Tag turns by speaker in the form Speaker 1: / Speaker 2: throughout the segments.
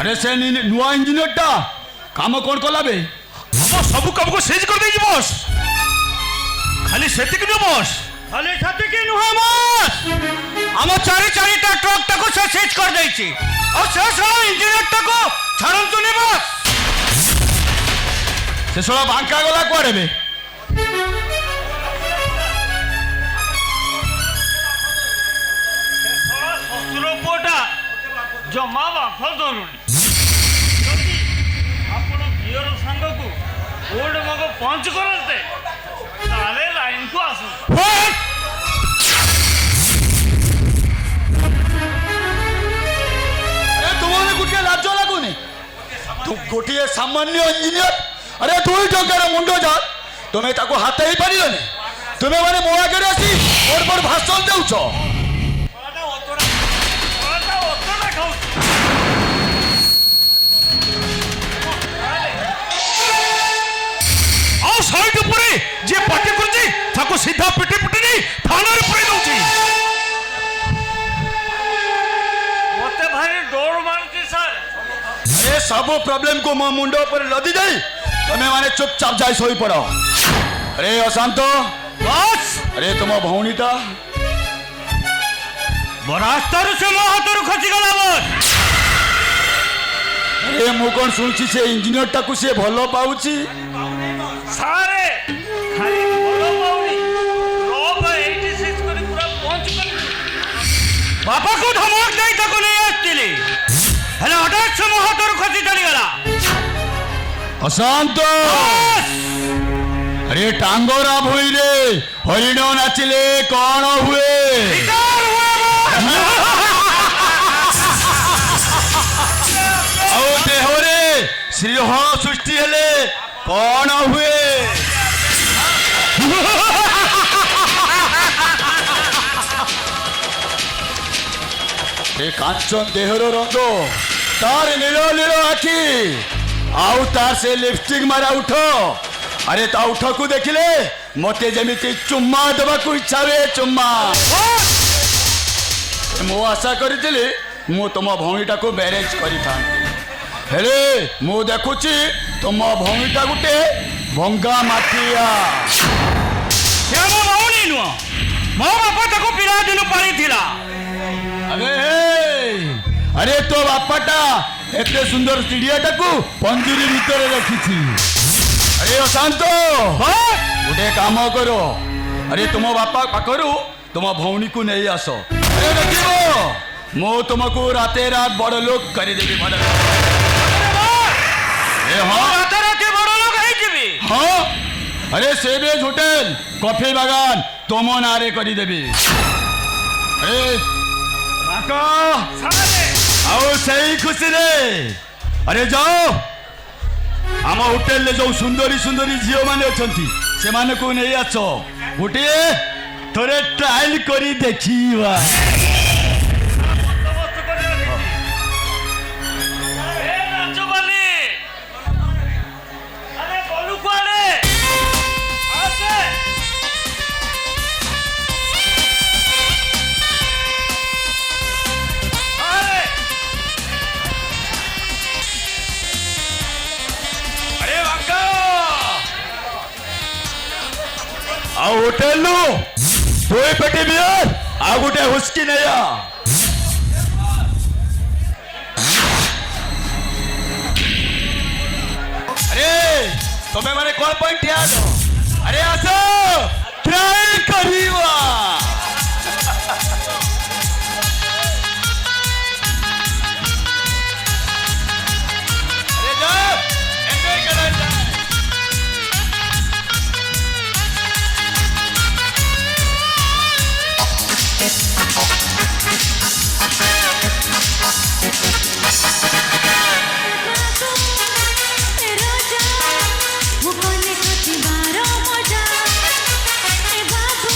Speaker 1: अरे से नुआ इंजीनियर टा काम कौन कला बे
Speaker 2: हम सब काम को सेज कर देजी बॉस खाली सेतिक न बॉस
Speaker 3: खाली सेतिक नुहे बॉस हम चारि चारिटा ट्रक टाको से सेज कर देछि और से सारा इंजीनियर टाको छाड़ंतु ने बॉस
Speaker 1: से सोला बांका गला कुआडे बे
Speaker 3: ससुर पुटा जमा बाख धरुनी आपण गियर संग को ओल्ड मगो पंच करते ताले लाइन को आसु
Speaker 1: अरे तुमने गुटे लाज लागुनी तू गोटे सामान्य इंजीनियर अरे तू ही टंकार मुंडो जा तुम्हें ताको हाथ ही पारिलनी तुम्हें माने मो आगे आसी और पर भाषण देउछो
Speaker 2: साइड ऊपर जे पार्टी करजी ताको सीधा पिटी पिटी नहीं थाना रे पड़े दउची
Speaker 3: मते भारी डोर मारती सर
Speaker 1: अरे सब प्रॉब्लम को मो मुंडो पर लदी जाई तुम्हें माने चुपचाप जाई सोई पड़ो अरे अशांत
Speaker 3: बस
Speaker 1: अरे तुम भौणीटा
Speaker 3: रास्तार से मो हाथर खसी गला बस
Speaker 1: अरे मु कौन सुनछि से इंजीनियर टाकू से भलो पाउची
Speaker 3: सारे खाली भलो पाउनी रोब 86 करी पूरा पहुंच कर बापा को धमक देई ताको नहीं आस्तिली हेले हठात से मो हाथर खसी चली गला
Speaker 1: अशांत अरे टांगोरा भुई रे हरिण नाचिले कौन हुए आओ देहरे श्रीह सृष्टि हेले कौन हुए कांचन देहर रंग तार नील नील आखि आउ तार से लिपस्टिक मारा उठ अरे ता उठ को देखिले मते जेमिति चुम्मा देबा को इच्छा वे चुम्मा मो आशा करितली मु तुम भौणीटा को मैरेज करि थांती हेले मु देखुची तुम भौणीटा गुटे भंगा माटिया
Speaker 3: से मो भौणी नु मो बापा ताको पिला दिन पानी थिला
Speaker 1: अरे तो बापाटा एते सुंदर चिड़ियाटा को पंजुरी भीतर रखी अरे अशांत गोटे काम करो अरे तुम बापा पाखरु तुम भौणी को नहीं आस अरे देखो मु तुमको राते रात बड़ लोग करदेवी बड़ हाँ अरे सेवेज होटेल कॉफी बागान तुम नारे करदेवी अरे आओ सही खुशी रे अरे जाओ आम होटेल ले जो सुंदरी सुंदरी झील मैंने अच्छा से माने को नहीं आस गोटे थोड़े ट्रायल करी देखिवा आ होटेल नु दुई पेटी बियर आ गोटे हुस्की नया अरे तुम्हें माने कौन पॉइंट याद अरे आसो ट्रायल करीवा अरे जाओ एंजॉय करो
Speaker 4: वो कोने खाती बारो मजा ए बाबू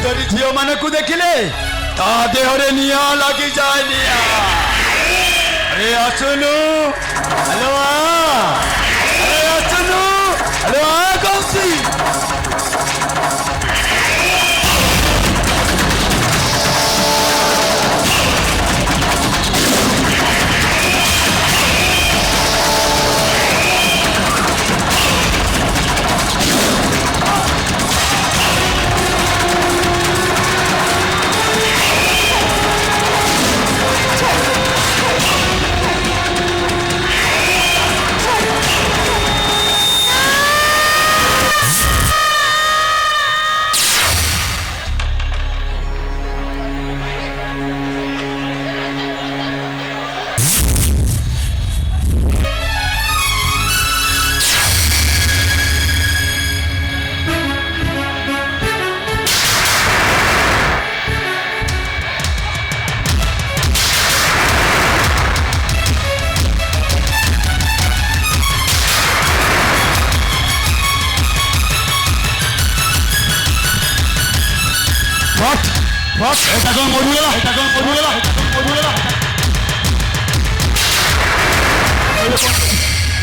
Speaker 1: ସୁନ୍ଦରୀ ଝିଅ ମାନଙ୍କୁ ଦେଖିଲେ ତା ଦେହରେ ନିଆଁ ଲାଗିଯାଏ ନିଆଁ। ଆରେ ଆସୁନୁ ହ୍ୟାଲୋ ଆରେ ଆସୁନୁ ହ୍ୟାଲୋ କହୁଛି। এটা কোন মরুলা এটা কোন মরুলা এটা কোন মরুলা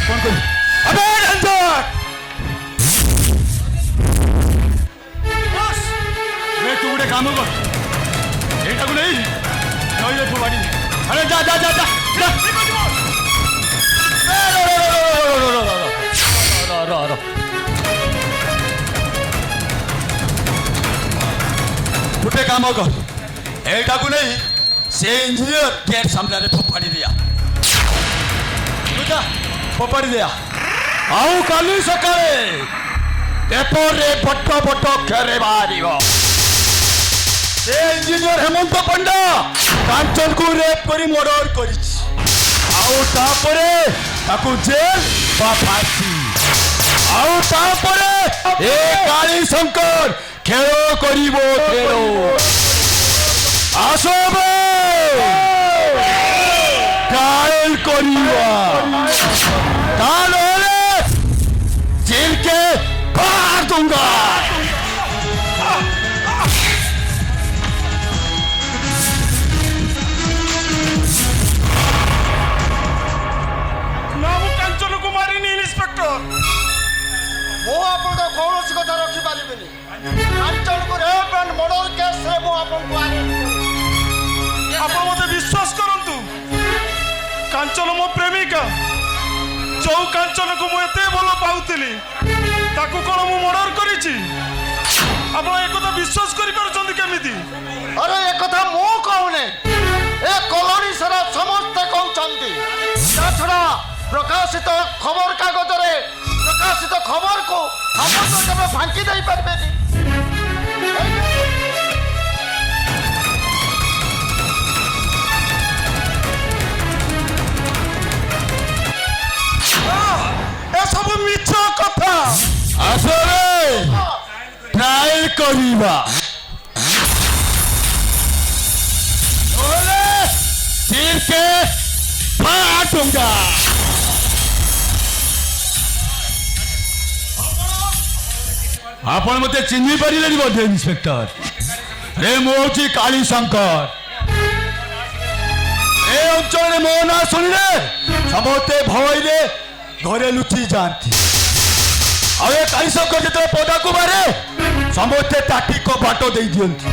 Speaker 1: কোন কোন আবে রঞ্জন বস রে তু গুটে কাম কর এইটাকু নেই নইলে তু বাড়ি আরে যা যা যা যা ଗୋଟେ କାମ କର ଏଇଟାକୁ ନେଇ ସେ ଇଞ୍ଜିନିୟର ଗେଟ୍ ସାମ୍ନାରେ ଫୋପାଡ଼ି ଦିଆ ବୁଝା ଫୋପାଡ଼ି ଦିଆ। ଆଉ କାଲି ସକାଳେ ପେପରରେ ବଟ ବଟ ଅକ୍ଷରରେ ବାହାରିବ ସେ ଇଞ୍ଜିନିୟର ହେମନ୍ତ ପଣ୍ଡା କାଞ୍ଚନକୁ ରେପ୍ କରି ମର୍ଡର କରିଛି। ଆଉ ତାପରେ ତାକୁ ଜେଲ୍ ବା ଫାଶୀ। ଆଉ ତାପରେ ଏ କାଳୀ ଶଙ୍କର ଖେଳ କରିବ ଖେଳ। আসবে কাল করিবা তাহলে জেলকে পার दूंगा।
Speaker 2: ନା ମୁଁ କାଞ୍ଚନକୁ ମାରିନି ଇନ୍ସପେକ୍ଟର।
Speaker 4: ମୁଁ ଆପଣଙ୍କ କୌଣସି କଥା ରଖିପାରିବିନି। କାଞ୍ଚନକୁ ରେପ୍ ଆଣ୍ଡ ମର୍ଡର କେସ୍ରେ ମୁଁ ଆପଣଙ୍କୁ
Speaker 2: ଆପଣ ମୋତେ ବିଶ୍ୱାସ କରନ୍ତୁ, କାଞ୍ଚନ ମୋ ପ୍ରେମିକା। ଯୋଉ କାଞ୍ଚନକୁ ମୁଁ ଏତେ ଭଲ ପାଉଥିଲି ତାକୁ କ'ଣ ମୁଁ ମର୍ଡର କରିଛି? ଆପଣ ଏକଥା ବିଶ୍ୱାସ କରିପାରୁଛନ୍ତି କେମିତି?
Speaker 4: ଆରେ ଏ କଥା ମୁଁ କହୁନି, ଏ କଲୋନୀ ସାରା ସମସ୍ତେ କହୁଛନ୍ତି। ତା ଛଡ଼ା ପ୍ରକାଶିତ ଖବର କାଗଜରେ ପ୍ରକାଶିତ ଖବରକୁ ଆପଣ ତ କେବେ ଫାଙ୍କି ଦେଇପାରିବେନି।
Speaker 2: ଏସବୁ ମିଛ କଥା।
Speaker 1: আসবে ট্রাই করিবা নহলে জেলকে পার दूंगा। ଆପଣ ମତେ ଚିହ୍ନି ପାରିଲେନି ବୋଧେ ଇନ୍ସପେକ୍ଟର? ରେ ମୁଁ ହଉଛି କାଳୀ ଶଙ୍କର। ଏ ଅଞ୍ଚଳରେ ମୋ ନାଁ ଶୁଣିଲେ ସମସ୍ତେ ଭୟରେ ଘରେ ଲୁଚି ଯାଆନ୍ତି। ଆଉ ଏ କାଳୀ ଶଙ୍କର ଯେତେବେଳେ ପଦାକୁ ବାହାରେ ସମସ୍ତେ ତାଟି କବାଟ ଦେଇ ଦିଅନ୍ତି।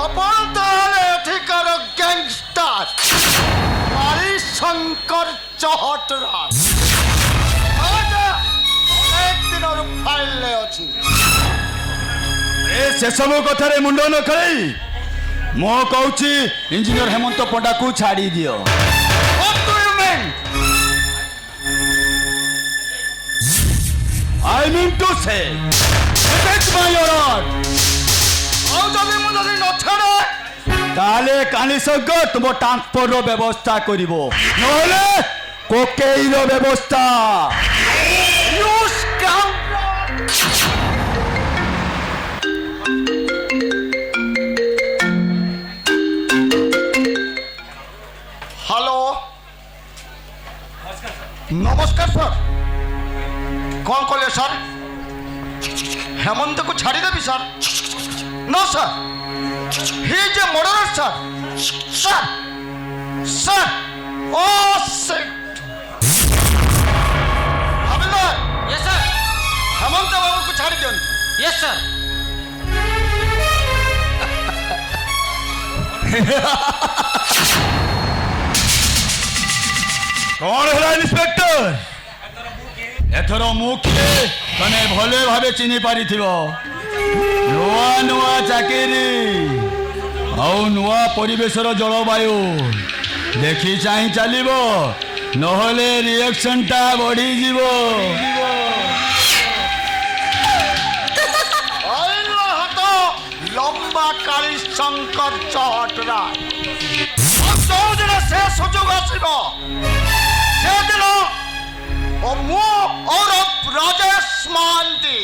Speaker 4: ଆପଣ ତାହେଲେ ଏଠିକାର ଗ୍ୟାଙ୍ଗଷ୍ଟର କାଳୀ ଶଙ୍କର ଚହଟରାଜ। ଅନେକ ଦିନରୁ ଫାଇଲରେ ଅଛି।
Speaker 1: ଏ ସେସବୁ କଥାରେ ମୁଣ୍ଡ ନ ଖେଳେଇ ମୁଁ କହୁଛି ଇଞ୍ଜିନିୟର ହେମନ୍ତ ପଣ୍ଡାକୁ ଛାଡ଼ି ଦିଅ।
Speaker 4: What do you mean?
Speaker 1: I mean to say, protect my honor.
Speaker 4: ଆଉ ଯଦି ମୁଁ ଯଦି ନ ଛାଡ଼େ
Speaker 1: তাহলে কালী শঙ্কর তোমার ট্রান্সপোর্টর ব্যবস্থা করিব, নহলে কোকেইর ব্যবস্থা।
Speaker 4: You scoundrel! হ্যালো କ'ଣ କଲେ ସାର୍? ହେମନ୍ତକୁ ଛାଡ଼ିଦେବି sir? No sir, he is a murderer, sir. Sir, sir, oh shit. हवलदार,
Speaker 5: यस सर।
Speaker 4: हेमंत बाबू को छाड़ दियो।
Speaker 5: Yes sir.
Speaker 1: कौन है इंस्पेक्टर? एथर मुखे तने भले भावे चिन्हि पारि नुआ नुआ चाकरी आउ नुआ परिवेशर जलवायु देखी चाहि चलिबो नहले रिएक्शन टा बढ़ी जीवो।
Speaker 4: आइलो हतो लंबा काली शंकर चटरा दिन से सुजोग आसिबो से दिन ओ मु और राजेश महांती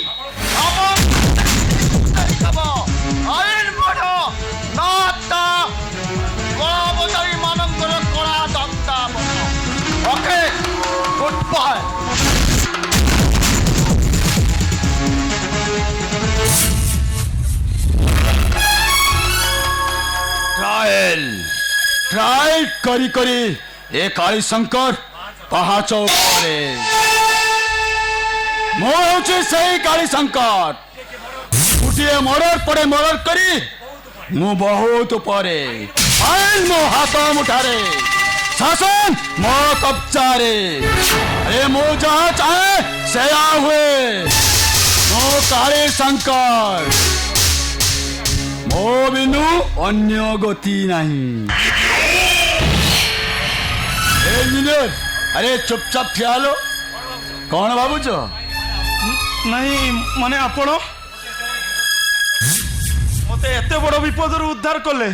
Speaker 4: आईन बड़ नाता कला बजाई मानकर कला दंता ओके गुड बाय।
Speaker 1: ट्रायल करी करी ए काली शंकर पहाच उपरे मो होचे सही काली शंकर गोटे मर्डर पड़े मर्डर करी मु बहुत परे फाइल मो हाथ मुठारे शासन मो कब्जारे अरे मो जहाँ चाहे सया हुए मो काली शंकर मो बिनु अन्य गति नहीं। इंजीनियर अरे चुपचाप ठिया लो कौन भावुच
Speaker 2: नहीं माने आपण मते एते बड़ विपद उद्धार कले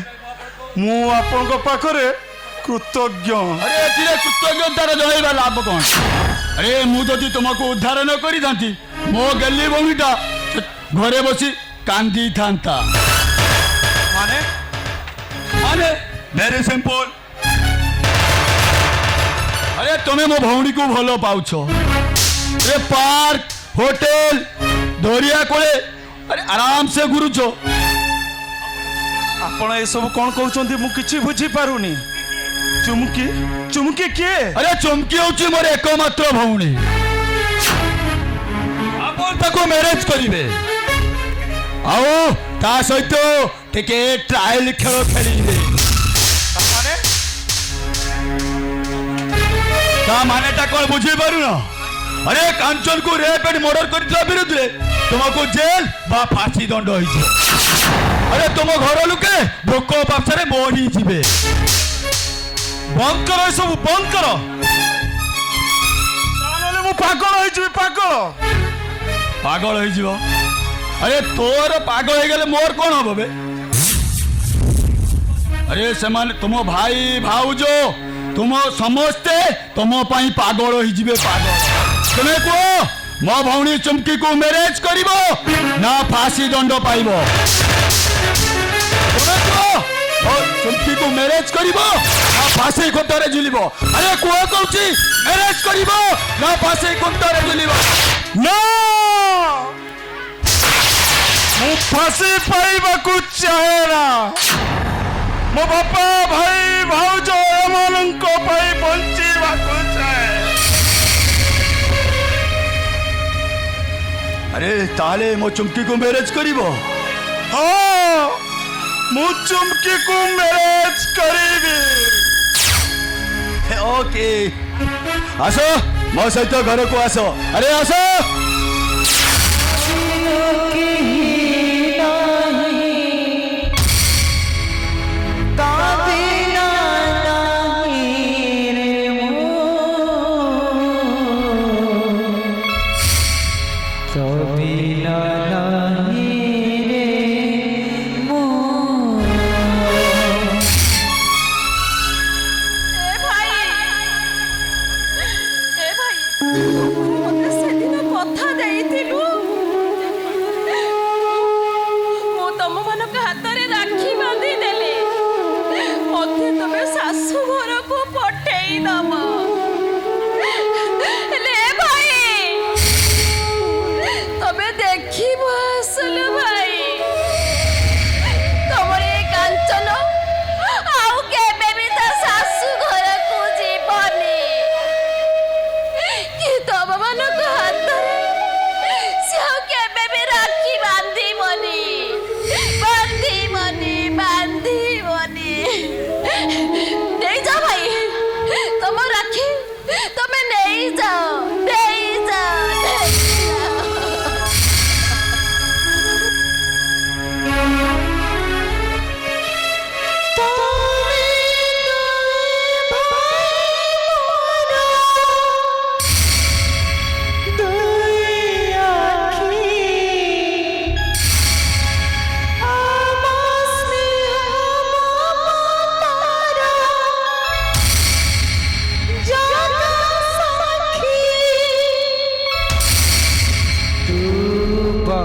Speaker 2: मु आपण पाखरे कृतज्ञ।
Speaker 1: अरे एथिरे कृतज्ञतार जणाइबा लाभ कौन? अरे मु जदि तुमको उद्धार न करी थांती मो गली भूमिटा घरे बसी कांदी थांता।
Speaker 2: माने
Speaker 1: माने वेरी सिंपल। अरे तुम्हें मो भौणी को भलो पाउछ अरे पार्क होटल दरिया कोले अरे आराम से घुरुछ।
Speaker 2: आपण ए सब कोन कहउछंती मु किछि बुझी पारुनी। चुमकी चुमकी के?
Speaker 1: अरे चुमकी होची मोर एकमात्र भौणी आपण ताको मैरिज करिवे आओ ता सहित टिके ट्रायल खेल खेलिबे। ता माने ता कोन बुझी पारु न? अरे कांचन को रेप एंड मर्डर करथिला विरुद्ध रे तुमको जेल बा फांसी दंड होइछ। अरे तुम घर लुके भोक पाछरे मरी जिवे।
Speaker 2: बंद कर ए सब बंद कर ताले मु पागल होई जिवि पागल
Speaker 1: पागल होई जिवो। अरे तोर पागल हो गले मोर कौन हम बे? अरे समान तुम भाई भाउजो तुम समस्ते तुम पाई पागल हो जिवे पागल। तुम्हें को मो भौणी चुमकी को मैरिज करिवो ना फांसी दंड पाइबो? तुम्हें को चुमकी को मैरिज करिवो ना फांसी खुंटारे झुलिबो? अरे कुआ कहूची मैरिज करिवो ना फांसी खुंटारे झुलिबो?
Speaker 2: ना मु फांसी पाइबाकू चाहे ना मो बापा भाई भाउज एमानंको पाई बंचीबाकू चाहे।
Speaker 1: अरे ताले मो चुमकी को मैरिज करिवो?
Speaker 2: हाँ मु चुमकी को मैरिज करीबी।
Speaker 1: ओके आसो मो सहित घर को आसो। अरे आसो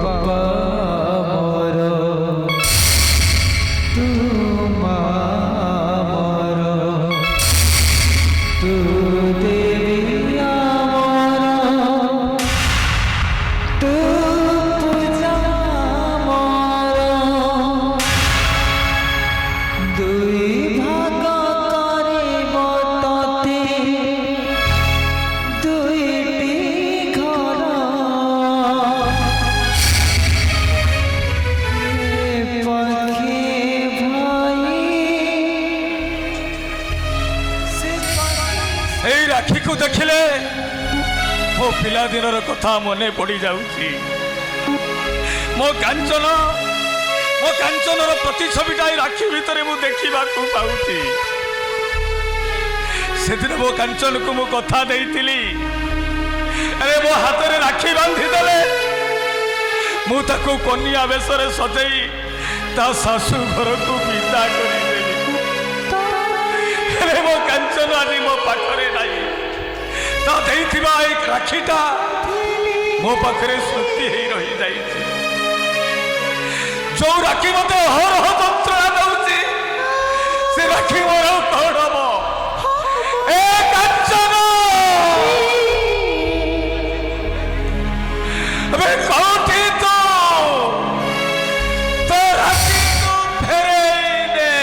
Speaker 5: বাবা মোর তু মা মোর তু দেবী আমার তু পূজা মোর দুই ভাগ করিব ততে দুইটি ঘর পাখি ভাই
Speaker 3: এই রাକ୍ଷୀକୁ ଦେଖିଲେ ମୋ ପିଲାଦିନର କଥା ମନେ ପଡ଼ି ଯାଉଛି। ମୋ କାଞ୍ଚନର ପ୍ରତିଛବିଟା ଏଇ ରାକ୍ଷୀ ଭିତରେ ମୁଁ ଦେଖିବାକୁ ପାଉଛି। ସେଦିନ ମୋ କାଞ୍ଚନକୁ ମୁଁ କଥା ଦେଇଥିଲି, ଆରେ ମୋ ହାତରେ ରାକ୍ଷୀ ବାନ୍ଧିଦେଲେ ମୁଁ ତାକୁ କନ୍ୟା ବେଶରେ ସଜେଇ ତା ଶାଶୁ ଘରକୁ ବିଦା କରିଦେଲି। ଆରେ ମୋ କାଞ୍ଚନ ଆଜି ମୋ ପାଖରେ ନାହିଁ, ତା ଦେଇଥିବା ଏଇ ରାକ୍ଷୀଟା ମୋ ପାଖରେ ସ୍ମୃତି ହେଇ ରହିଯାଇଛି। ଯୋଉ ରାକ୍ଷୀ ମତେ ଅହରହ ଯନ୍ତ୍ରଣା ଦଉଛି, ସେ ରାକ୍ଷୀ ମୋର କଣ ହବ? ଏ କାଞ୍ଚନ ଏବେ କୋଉଠି ତୁ? ତୋ ରାକ୍ଷୀକୁ ଫେରେଇ ଦେ।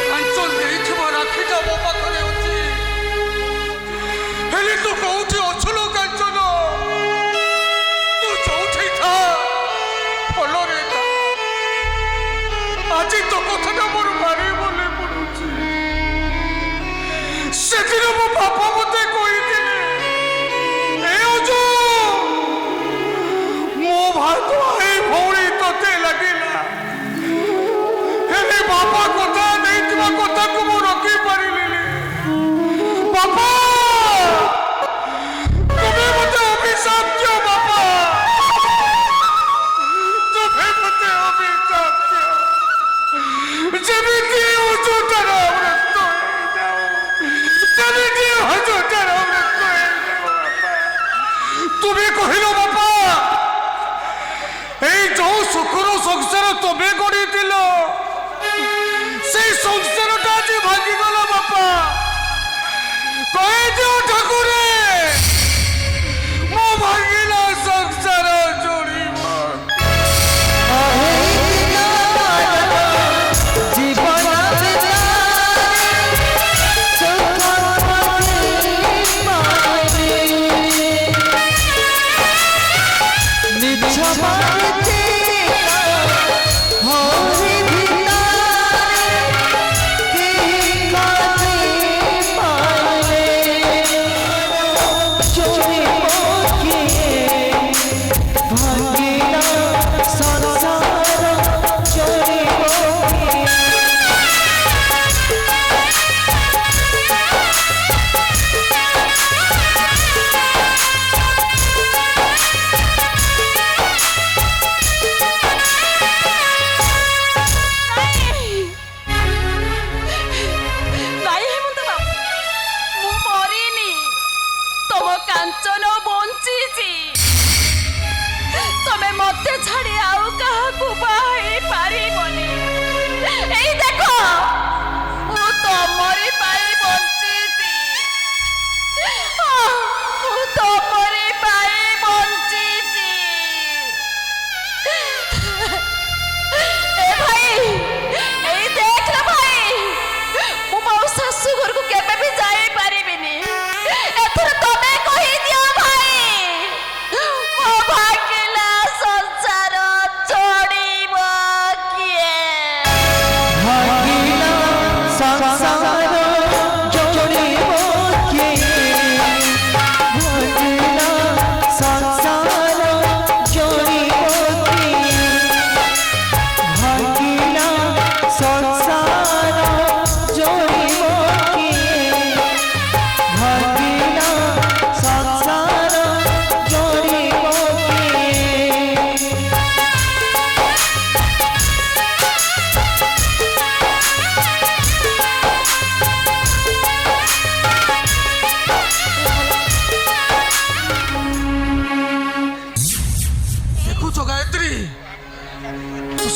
Speaker 3: କାଞ୍ଚନ ଦେଇଥିବା ରାକ୍ଷୀଟା ମୋ ପାଖରେ ଅଛି, ହେଲେ ତୁ କୋଉଠି ଅଛୁ ଲୋ କାଞ୍ଚନ? ତୁ ଯୋଉଠି ଥା, ଭଲରେ ଥା। ଆଜି ତୋ କଥାଟା ମୋର ଭାରି ମନେ ପଡୁଛି। ସେଦିନ ମୋ ବାପା ମତେ କହିଥିଲେ, ଏ ଅଜୁ, ମୋ ଭାଇ ଭଉଣୀ ତତେ ଲାଗିଲା, ହେଲେ ବାପା କଥା ଦେଇଥିବା କଥାକୁ ମୁଁ ରଖିପାରିଲିନି। ବାପା, ତୁମେ ମତେ ଅଭିଶାପ ଦିଅ ବାପା, ତୁମେ ମତେ ଅଭିଶାପ ଦିଅ। ଯେମିତି ଅଜୁଟାର ମୃତ୍ୟୁ ହେଇଯାଉ, ସେମିତି ଅଜୁଟାର ମୃତ୍ୟୁ ହେଇଯାଉ ବାପା। ତୁମେ କହିଲ ବାପା, এই ଯୋଉ ସୁଖର ସଂସାର ତମେ ଗଢିଥିଲ, ସେଇ ସଂସାରଟା ଆଜି ଭାଙ୍ଗିଗଲା ବାପା। କହିଦିଅ ଠାକୁରେ, ମୋ ଭାଙ୍ଗିଲା ସଂସାର ଯୋଡ଼ିବ।
Speaker 5: জীবন নিচ্ছ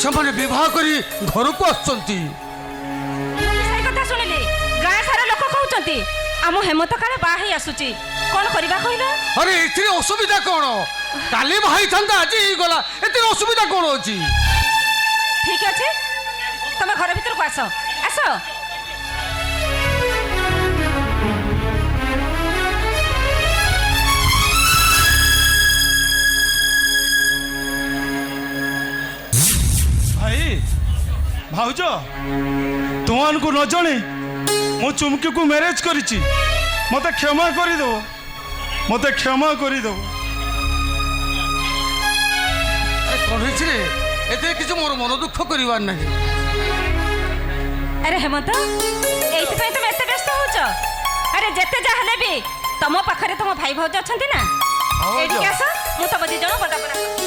Speaker 4: ସେମାନେ ବିବାହ କରି ଘରକୁ ଆସୁଛନ୍ତି।
Speaker 6: ସେଇ କଥା ଶୁଣିଲି ଗାଁ ସାରା ଲୋକ କହୁଛନ୍ତି ଆମ ହେମନ୍ତ କାଳେ ବାହା ହେଇ ଆସୁଛି। କଣ କରିବା କହିଲ?
Speaker 4: ଆରେ ଏଥିରେ ଅସୁବିଧା କ'ଣ? କାଲି ବାହା ହେଇଥାନ୍ତା, ଆଜି ହେଇଗଲା, ଏଥିରେ ଅସୁବିଧା କ'ଣ ଅଛି?
Speaker 6: ଠିକ ଅଛି, ତମେ ଘର ଭିତରକୁ ଆସ ଆସ।
Speaker 2: ଭାଇ ଭାଉଜ ତୁମମାନଙ୍କୁ ନ ଜଣେ ମୁଁ ଚୁମକିକୁ ମ୍ୟାରେଜ କରିଛି। ମୋତେ କ୍ଷମା କରିଦେବ, ମୋତେ କ୍ଷମା କରିଦେବ।
Speaker 4: କ'ଣ ହେଇଛି ରେ? ଏଥିରେ କିଛି ମୋର ମନ ଦୁଃଖ କରିବାର ନାହିଁ।
Speaker 6: ଆରେ ହେମନ୍ତ, ଏଇଥିପାଇଁ ତମେ ଏତେ ବ୍ୟସ୍ତ ହଉଛ? ଆରେ ଯେତେ ଯାହା ହେଲେ ବି ତମ ପାଖରେ ତମ ଭାଇ ଭାଉଜ ଅଛନ୍ତି ନା। ଏଇଠିକି ଆସ, ମୁଁ ତମ ଦି ଜଣ ବନ୍ଦାପନା କରୁଛି।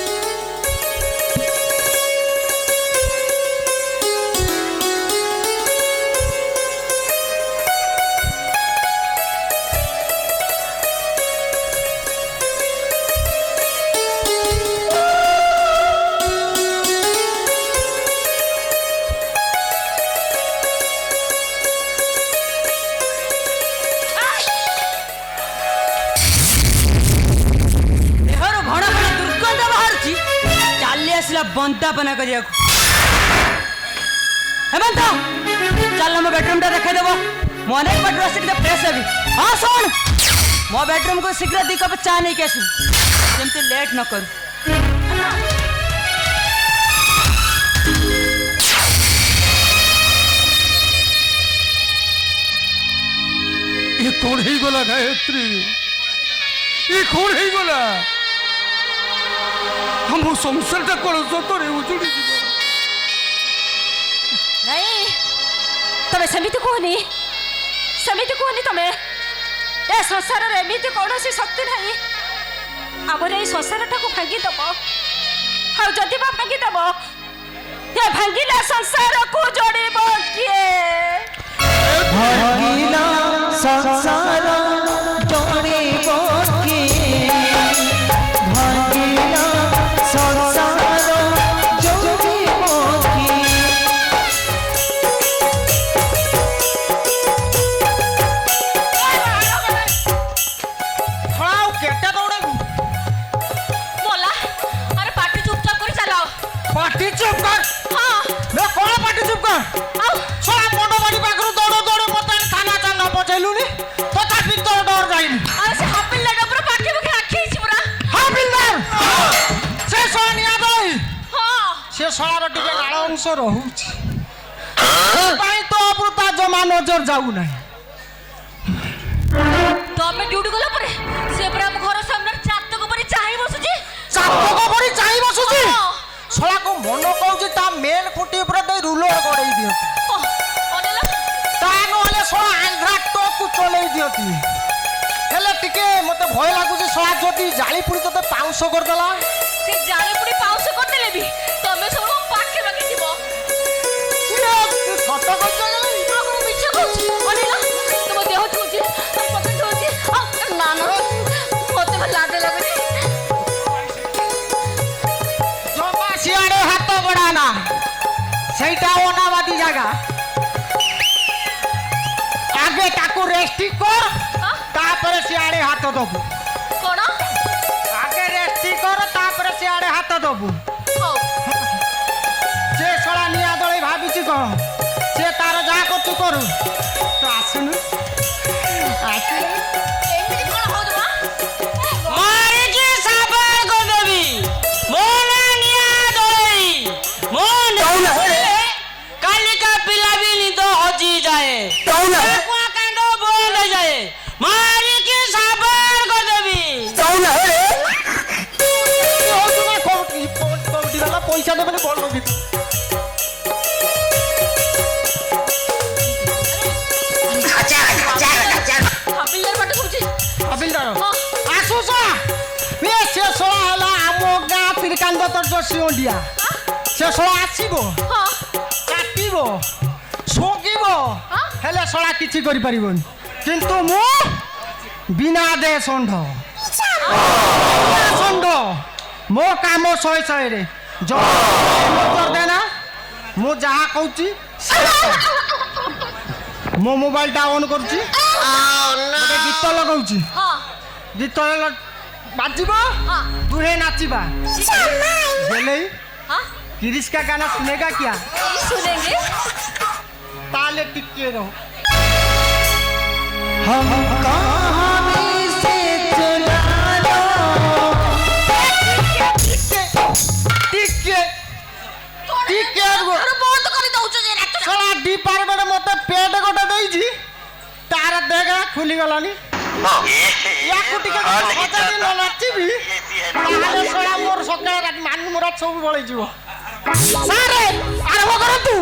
Speaker 5: ବନ୍ଦାପନା କରିବାକୁ ହେମନ୍ତ, ଚାଲ ମୋ ବେଡରୁମଟା ଦେଖାଇଦେବ। ମୁଁ ଅନେକ ବାଟରୁ ଆସିକି ଫ୍ରେଶ୍ ହେବି। ହଁ ଶୁଣ, ମୋ ବେଡରୁମକୁ ଶୀଘ୍ର 2 କପ୍ ଚା ନେଇକି ଆସିବୁ, ଯେମିତି ଲେଟ୍ ନ କରୁ।
Speaker 4: ଏ କ'ଣ ହେଇଗଲା ଗାୟତ୍ରୀ? ଏ କ'ଣ ହେଇଗଲା? ଆମ ସଂସାରଟା କ'ଣ ସତରେ ଉଜୁଡ଼ି ଯିବ?
Speaker 6: ନାଇଁ, ତମେ ସେମିତି କୁହନି, ସେମିତି କୁହନି। ତମେ ଏ ସଂସାରରେ ଏମିତି କୌଣସି ଶକ୍ତି ନାହିଁ ଆମର ଏଇ ସଂସାରଟାକୁ ଭାଙ୍ଗିଦବ। ଆଉ ଯଦି ବା ଭାଙ୍ଗିଦବ, ଏ ଭାଙ୍ଗିଲା ସଂସାରକୁ ଯୋଡ଼ିବ କିଏ?
Speaker 5: ଭାଙ୍ଗିଲା ସଂସାର ଯୋଡ଼ିବ କିଏ? ଭାଙ୍ଗିଲା ସଂସାର ଯୋଡ଼ିବ କିଏ?
Speaker 6: बोला, अरे पार्टी चुपचाप कर चलाओ।
Speaker 5: पार्टी चुप कर।
Speaker 6: हाँ,
Speaker 5: मैं कौन पार्टी चुप कर?
Speaker 6: आओ।
Speaker 5: छोड़ा मोटो बाड़ी पाखरु दौड़ दौड़ मत थाना चल न पहुंचैलुनी तथापि तो डर जाइनी।
Speaker 6: अरे से हाफ पिल्ला पूरा पार्टी में आखी छी पूरा।
Speaker 5: हाँ बिल्डर से सोनिया दई
Speaker 6: हाँ,
Speaker 5: से सोळार टिके गाळ अंश रहउछि पाई तो अपुता जमा नजर जाऊ नाही।
Speaker 6: तो हमें ड्यूटी गला परे से पूरा हम घर सामने चातक परे चाहि बसुजी।
Speaker 5: चापक परी चाहि बसुछि।
Speaker 6: हाँ।
Speaker 5: सोळा को मन कहउछि ता मेन खुटी ऊपर दे रूलर गड़ेई दियो।
Speaker 6: अनेला
Speaker 5: ता नहले सोळा आंध्रा टॉप को चलेई दियोती। हेले टिके मते भय लागुछि सोळा जदी जाली पुड़ी तते पाउस कर देला।
Speaker 6: से जाले पुड़ी पाउस कर देले भी तमे सब पाखे बाकी जीवो।
Speaker 5: सत कह गले
Speaker 6: आपको पीछे कुछ अनेला तुम देह छुची मते छुची ना ना मते भल लागे लागे।
Speaker 5: जमा सियाड़े हाथ बढ़ाना सेटा ओनावादी जगह आगे ताकू रेस्टी कर तापर सियाड़े हाथ दबु।
Speaker 6: कोन
Speaker 5: आगे रेस्टी कर तापर सियाड़े हाथ दबु।
Speaker 6: हो
Speaker 5: से सळा निया दळे भाबिछि कोन से तार जा करतु करू तो आसनु आसनु
Speaker 6: एमिति कोन हो दवा
Speaker 5: मारे के साबर को देबी मोना निया दळे मोन काली का पिला भी नी तो हजी जाए टौला कुआ कांडो बोल जाए मारे के साबर को देबी टौला रे हो तुमा कोटी वाला पैसा देबे बोल नो भी
Speaker 6: हबिलर बाटे छुची
Speaker 5: अबिलदार आसु सा मे से सोळा हला आमो गा तिरकांद तर जसी ओंडिया से सोळा आसीबो
Speaker 6: हां
Speaker 5: काटिबो सोगिबो हेले सोळा किछि करि परिबोन किंतु मु बिना दे संढ मो काम सय सय रे
Speaker 4: नजर देना मु जहाँ कहूँ मो मोबाइल टा ऑन करुच्ची गीत लगाऊँ
Speaker 6: हाँ
Speaker 4: गीत बाजिब
Speaker 6: हाँ
Speaker 4: दुहे नाचिबा बेले
Speaker 6: हाँ
Speaker 4: किरिश का गाना सुनेगा क्या
Speaker 6: सुनेंगे
Speaker 4: ताले टिके रहो
Speaker 6: বন্ধ করে দউছ যে রাত
Speaker 4: শলা ডিপার্টমেন্ট মতে পেট গোটা দেইছি তার দেখা খুলি গলানি ইয়াকু টিকে পচারি ন নাচিবি তাহলে শলা মোর সকালে মান মোরা সব বলাই ଯିବ সারে আরম্ভ করন্তু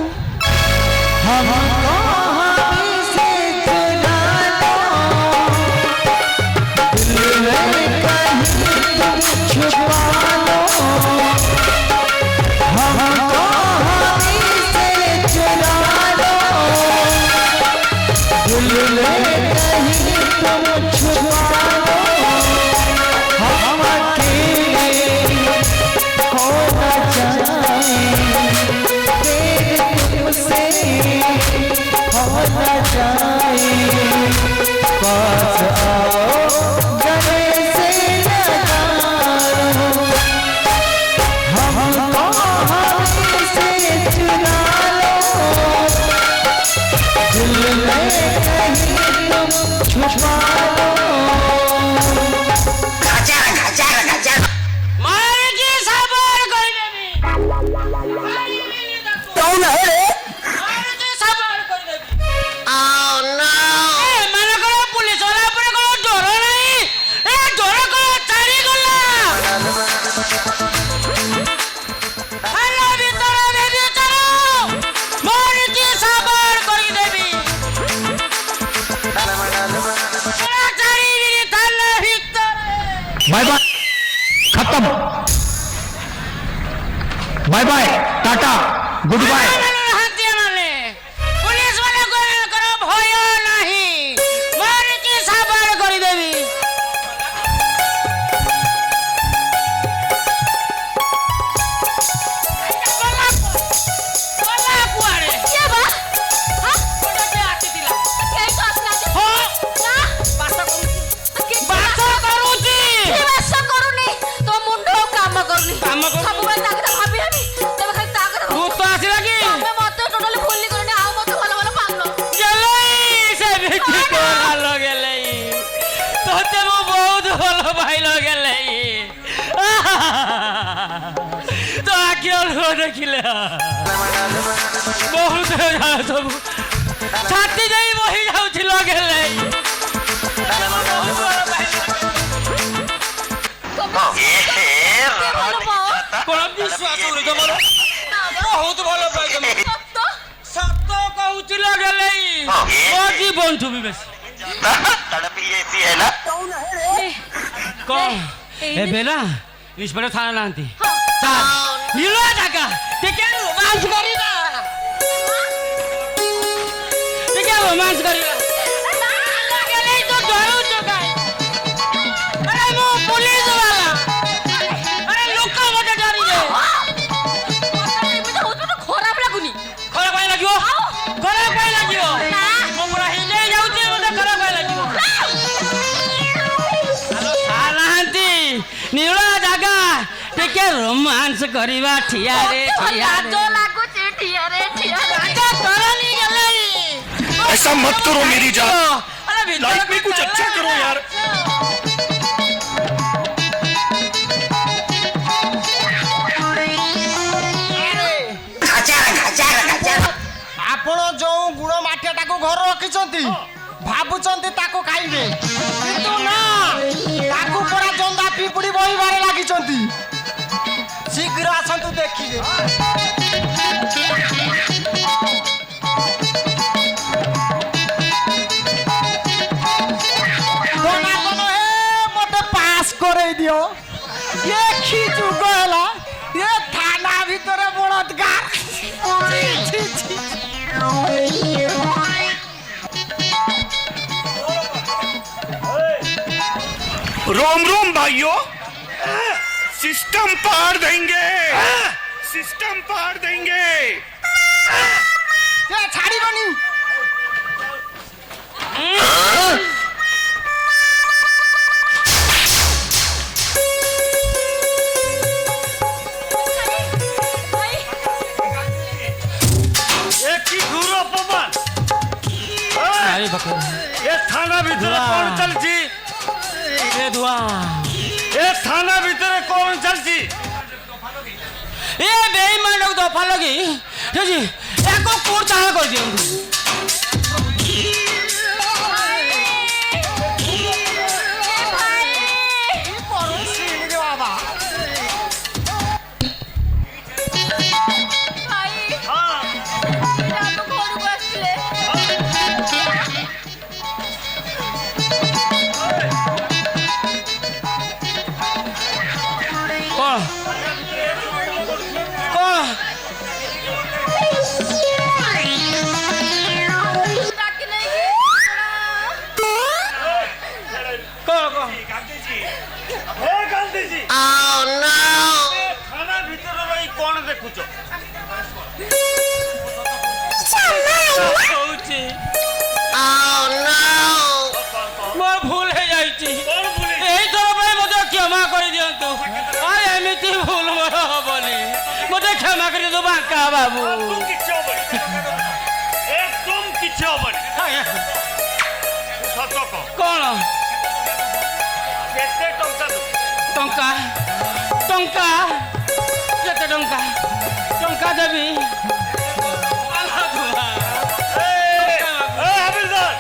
Speaker 5: মারে কি সাবর করে দেবি মারে কি সাবর করে দেবি মানে কোনো পুলিশ ওরা উপরে কোনো ডর নাই এ ডর করে চারি গলা হ্যালো ভিতরে দেবি চলো মারে কি সাবর করে দেবি ওরা চারি দিন থানা ভিতরে
Speaker 1: बाय बाय खत्म bye bye tata good bye
Speaker 5: হাতিয়া মানে পুলিশ মানে কোনো ভয় নাই মারে কি সাবর করে দেবি বলা কুয়ারে
Speaker 6: কে বা হ্যাঁ
Speaker 5: কোটাতে আটি দিলা
Speaker 6: কে তো আসনা
Speaker 5: হো
Speaker 6: না
Speaker 5: বাসা করুছি
Speaker 6: কে
Speaker 5: বাসা করুছি
Speaker 6: বাস করুনি তো মুন্ড কাম করুনি
Speaker 5: কাম করুনি।
Speaker 6: ସବୁବେଳେ ତା କଥା ଭାବି ଭାବି ତମେ ଖାଲି ତା କଥା
Speaker 5: ভূত তো আসিলা কি
Speaker 6: ତମେ ମତେ ଟୋଟାଲି ଭୁଲି କରୁନି ଆଉ ମତେ ଭଲ ଭଲ ପାଉନ
Speaker 5: গেলেই সে ব্যক্তি ভালো গেলেই তোতে মু বহুত ভালো ভাইলো গেলেই তো আখি অল্প দেখিলে বহুত সবু ছাতি যাই বহি যাউছিল গেলেই তোতে মু বহুত ভালো ভাইলো
Speaker 6: ଭଲ ପାଅ
Speaker 5: কোন বিশ্বাস হলো তোমার বহুত ভালো পাই তুমি
Speaker 6: সত্য
Speaker 5: সত্য কହୁছিল গেলেই ও জীবন তুমি বেশি কম
Speaker 6: এই
Speaker 5: ଏବେ ନା ଇନ୍ସପେକ୍ଟର ଥାନା ନାହାନ୍ତି ଚାଲ ନୀଳ ଜାଗା ଟିକେ ରୋମାନ୍ସ କରିବା ଟିକେ ରୋମାନ୍ସ କରିବା ଗେଲେଇ ତ ଡରୁଛ କାଇଁ ଆରେ ମୁଁ ପୁଲିସ ବାଲା ଆରେ ଲୋକ ମତେ ଡରିଲେ
Speaker 6: ଏମିତି ହଉଛୁ ତ ଖରାପ ଲାଗୁନି
Speaker 5: ଖରାପ କାଇଁ ଲାଗିବ ଖରାପ କାଇଁ ଲାଗିବ
Speaker 6: ନା।
Speaker 5: ମୁଁ ପୁରା ହିଲେଇ ଯାଉଛି ମତେ ଖରାପ କାଇଁ ଲାଗିବ ଆଲୋ ନାହାନ୍ତି ନୀଳ ଜାଗା ଟିକେ ରୋମାନ୍ସ କରିବା ଠିଆରେ
Speaker 6: ଲାଜ ଲାଗୁଛି ଠିଆରେ ଠିଆରେ
Speaker 5: କରନି ଗେଲେଇ
Speaker 2: ऐसा मत करो मेरी जान
Speaker 5: अरे भीतर
Speaker 2: लाइफ में कुछ अच्छा करो यार
Speaker 4: ଆପଣ ଯୋଉ ଗୁଣ ମାଠିଆଟାକୁ ଘର ରଖିଛନ୍ତି ଭାବୁଛନ୍ତି ତାକୁ ଖାଇବେ କିନ୍ତୁ ନା ତାକୁ ପରା ଜନ୍ଦା ପିପୁଡି ବହିବାରେ ଲାଗିଛନ୍ତି ଶୀଘ୍ର ଆସନ୍ତୁ ଦେଖିବେ ଦନାଦନ ମତେ ପାସ୍ କରେଇ ଦିଅ ଏ କି ଯୁଗ ହେଲା ଏ ଥାନା ଭିତରେ ବଳତ୍କାର छी, छी, छी।
Speaker 2: रोम रोम भाइयों सिस्टम पार देंगे
Speaker 3: सिस्टम पाड़ देंगे।
Speaker 4: ସେ ଛାଡ଼ିବନି।
Speaker 3: ये की घूर अपमान।
Speaker 5: ଆରେ ବାପା
Speaker 3: ये थाना भीतर
Speaker 5: धुआं।
Speaker 3: कौन चलची?
Speaker 5: ଏ ଧୁଆ
Speaker 3: ये थाना भीतर कौन चलची?
Speaker 5: ଏ ବେଇମାନଟାକୁ ଦଫା ଲଗି ବୁଝି ୟାକୁ କୋଉଠି ଚାହା କରିଦିଅନ୍ତୁ।
Speaker 3: थाना भीतर रही कौन देखुच?
Speaker 5: ହଉଛି ମୋ ଭୁଲ ହେଇଯାଇଛି
Speaker 3: कौन भूले?
Speaker 5: ଏଇଥର ପାଇଁ ମୋତେ କ୍ଷମା କରିଦିଅନ୍ତୁ। ଆଉ ଏମିତି ଭୁଲ ମୋର ହବନି। ମୋତେ କ୍ଷମା କରିଦିଅନ୍ତୁ ବାଙ୍କା ବାବୁ।
Speaker 3: तू किच्छे होबनी। एकदम किच्छे होबनी।
Speaker 5: ଆଜ୍ଞା
Speaker 3: सत कह।
Speaker 5: କ'ଣ
Speaker 3: केते टंका दो?
Speaker 5: ଟଙ୍କା ଟଙ୍କା କେତେ ଟଙ୍କା ଟଙ୍କା ଦେବି। ଆଲୋ ଧୁଆ।
Speaker 3: ए हविलदार।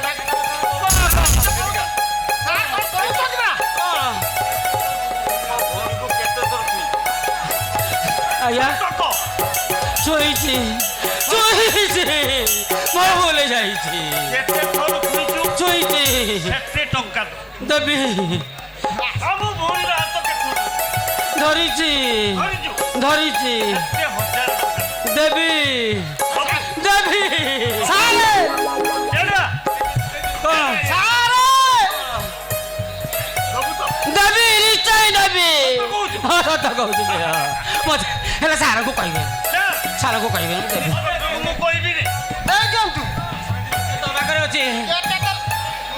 Speaker 3: को केते तरफ?
Speaker 5: ଆଜ୍ଞା
Speaker 3: टक।
Speaker 5: ଶୋଇଛି ଶୋଇଛି ମୋ ଭୁଲ ହେଇଯାଇଛି
Speaker 3: केते थर खुइचु?
Speaker 5: ଶୋଇଛି
Speaker 3: केते टंका दो?
Speaker 5: ଦେବି
Speaker 3: हम भूलिला हाथ केते?
Speaker 5: ଧରିଛି
Speaker 3: धरिजु।
Speaker 5: ଧରିଛି
Speaker 3: केते हजार टंका?
Speaker 5: ଦେବି
Speaker 3: सब
Speaker 5: ଦେବି
Speaker 3: एडा
Speaker 5: କ'ଣ
Speaker 3: सब तो
Speaker 5: ଦେବି ନିଶ୍ଚୟ ଦେବି
Speaker 3: କହୁଛୁ?
Speaker 5: ହଁ ସତ କହୁଛି ମୋତେ ହେଲେ ସାରଙ୍କୁ କହିବେ
Speaker 3: जा।
Speaker 5: ସାରଙ୍କୁ କହିବେ ମୁଁ ଦେବି
Speaker 3: ମୁଁ କହିବିନି।
Speaker 4: ଦେଇ ଦିଅନ୍ତୁ।
Speaker 5: ତୋ ପାଖରେ ଅଛି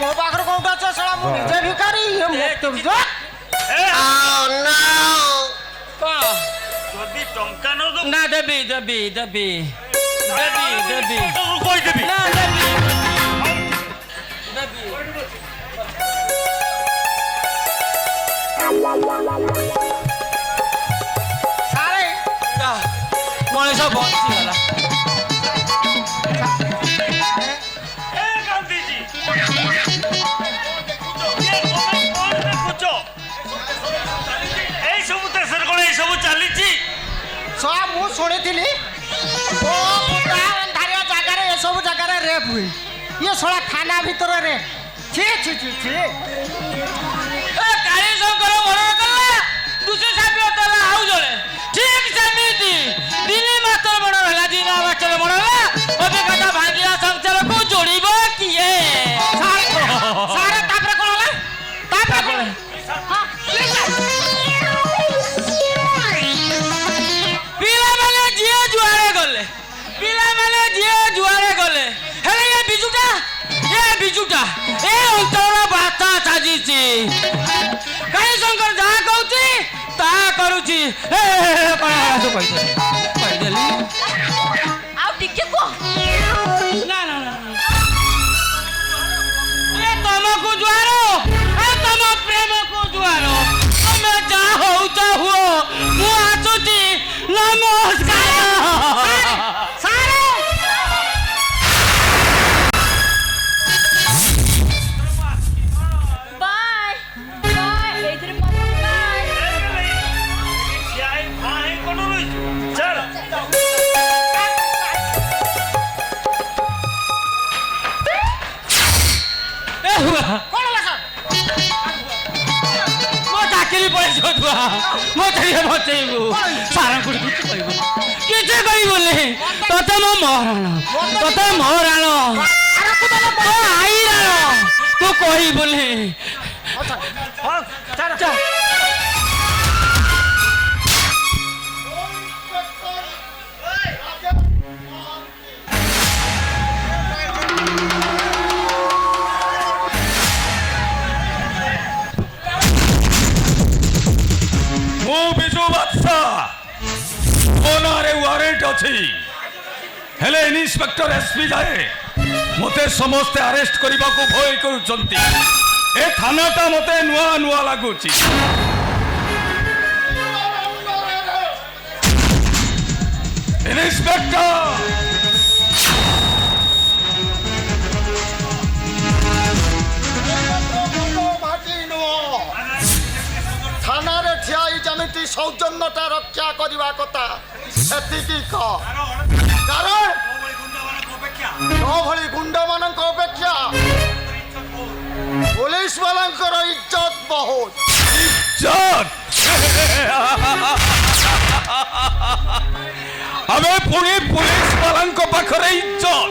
Speaker 4: ମୋ ପାଖରେ କୋଉଠି ଅଛି ଶଳା ମୁଁ ନିଜେ ଭିକାରୀ ଇଏ ମୋତେ ବୁଝ।
Speaker 3: ଏ
Speaker 5: କ'ଣ
Speaker 3: ଯଦି ଟଙ୍କା ନ ଦବୁ
Speaker 5: ନା ଦେବି ଦେବି ଦେବି ଦେବି ଦେବି
Speaker 3: ମୁଁ କହିଦେବି।
Speaker 5: ନା ଦେବି ଦେବି
Speaker 4: ସାରେ
Speaker 5: ମଣିଷ ବଞ୍ଚିଗଲା।
Speaker 3: ଏ ଗାନ୍ଧୀଜୀ ଇଏ ତମେ କଣ ଦେଖୁଛ? ଏଇ ସବୁ ଦେଶରେ କଣ ଏଇ ସବୁ ଚାଲିଛି?
Speaker 4: ଶଳା ମୁଁ ଶୁଣିଥିଲି ଓ ପୁରା ଅନ୍ଧାରିଆ ଜାଗାରେ ଏସବୁ ଜାଗାରେ ରେପ୍ ହୁଏ। ଇଏ ଶଳା ଥାନା ଭିତରେ ରେପ୍। ଛି ଛି ଛି ଛି।
Speaker 5: କାଳିଶଙ୍କର ମରଣ କଲା ଦୁଷ ସାବ୍ୟସ୍ତ ହେଲା ଆଉ ଜଣେ ଠିକ ସେମିତି ଦିଲ୍ଲୀ ମାଷ୍ଟର ମରଣ ହେଲା ଦିନ ମାଷ୍ଟର ମରଣ ହେଲା ଅଭିଜ୍ଞତା ଭାଙ୍ଗିଲା ସଂସାରକୁ ଯୋଡ଼ିବ କିଏ?
Speaker 4: ସାରେ ତାପରେ କଣ ହେଲା? ତାପରେ କଣ?
Speaker 5: ପିଲାମାନେ ଯିଏ ଯୁଆଡ଼େ ଗଲେ ପିଲାମାନେ ଯିଏ ଯୁଆଡ଼େ ଗଲେ ହେଲେ ଏ ବିଜୁଟା ଏ ଅଞ୍ଚଳର ବାର୍ତ୍ତା ସାଜିଛି। କାଳିଶଙ୍କର ଯାହା କହୁଛି ତାହା କରୁଛି। କହିଦେଲି
Speaker 6: ଆଉ ଟିକେ କୁହ
Speaker 5: ନା ନା ନା ଏ ତମକୁ ଜୁଆର ଏ ତମ ପ୍ରେମକୁ ଜୁଆର ତମେ ଯାହା ହଉଛ ହୁଅ ମୁଁ ଆସୁଛି ନମସ୍କାର।
Speaker 6: ବାଏ ବାଏ ଏଇଥିରେ ପଶି ବାଏ
Speaker 3: ସିଆଇ ଭାଇ କଣ ରହିଛୁ? ଚାଲ।
Speaker 5: ଏ ହୁଆ
Speaker 4: କଣ ହେଲା ସାର୍?
Speaker 5: ମୋ ଚାକିରି ପଳେଇଯିବ ତୁଆ ମୋତେ ଟିକେ ବଞ୍ଚେଇବୁ। ସାରଙ୍କୁ କିଛି କହିବୁ କିଛି କହିବୁନି ତତେ ମୋ ମହାରାଣ ତତେ ମହାରାଣ ତୋ ଆଇରାଣ ତୁ କହିବୁନି।
Speaker 1: ଅଛି ହେଲେ ଇନ୍ସପେକ୍ଟର ଏସପି ଯାଏ ମୋତେ ସମସ୍ତେ ଆରେଷ୍ଟ କରିବାକୁ ଭୟ କରୁଛନ୍ତି। ଏ ଥାନାଟା ମୋତେ ନୂଆ ନୂଆ ଲାଗୁଛି। ଇନ୍ସପେକ୍ଟର
Speaker 4: ଥାନାରେ ଠିଆଇ ଯେମିତି ସୌଜନ୍ୟତା ରକ୍ଷା କରିବା କଥା ସେତିକି କହ। କାରଣ ମୋ ଭଳି ଗୁଣ୍ଡମାନଙ୍କ ଅପେକ୍ଷା ପୋଲିସ ବାଲାଙ୍କର ଇଜ୍ଜତ ବହୁତ।
Speaker 1: ଆମେ ପୁଣି ପୁଲିସ ବାଲାଙ୍କ ପାଖରେ ଇଜ୍ଜତ।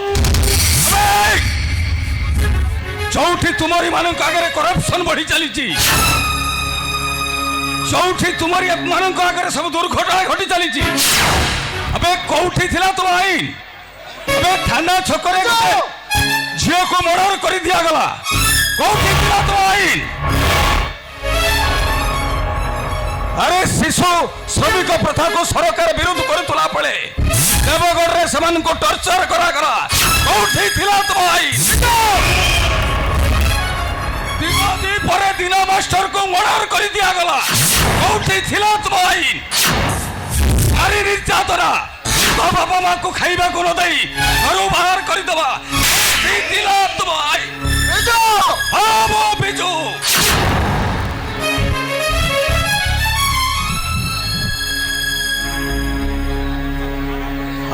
Speaker 1: ଯୋଉଠି ତୁମରି ମାନଙ୍କ ଆଗରେ କରପ୍ସନ ବଢି ଚାଲିଛି, ଯୋଉଠି ତୁମରି ମାନଙ୍କ ଆଗରେ ସବୁ ଦୁର୍ଘଟଣା ଘଟି ଚାଲିଛି, ଏବେ କୋଉଠି ଥିଲା ତୁମ ଆଇନ? ଏବେ ଥାନା ଛକରେ ଗୋଟେ ଝିଅକୁ ମର୍ଡର କରି ଦିଆଗଲା, କୋଉଠି ଥିଲା ତୁମ ଆଇନ? ଆରେ ଶିଶୁ ଶ୍ରମିକ ପ୍ରଥାକୁ ସରକାର ବିରୋଧ କରୁଥିଲା ବେଳେ ଦେବଗଡ଼ରେ ସେମାନଙ୍କୁ ଟର୍ଚର କରାଗଲା, କୋଉଠି ଥିଲା ତୁମ ଆଇନ? ଦିବାଦୀ ପରେ ଦିନ ମାଷ୍ଟରକୁ ମର୍ଡର କରି ଦିଆଗଲା, କୋଉଠି ଥିଲା ତୁମ ଆଇନ? ନାରୀ ନିର୍ଯାତନା, ବାପା ମାଙ୍କୁ ଖାଇବାକୁ ନ ଦେଇ ଘରୁ ବାହାର କରିଦେବା, କୋଉଠି ଥିଲା ତୁମ ଆଇନ? ହଁ ମୋ ବିଜୁ।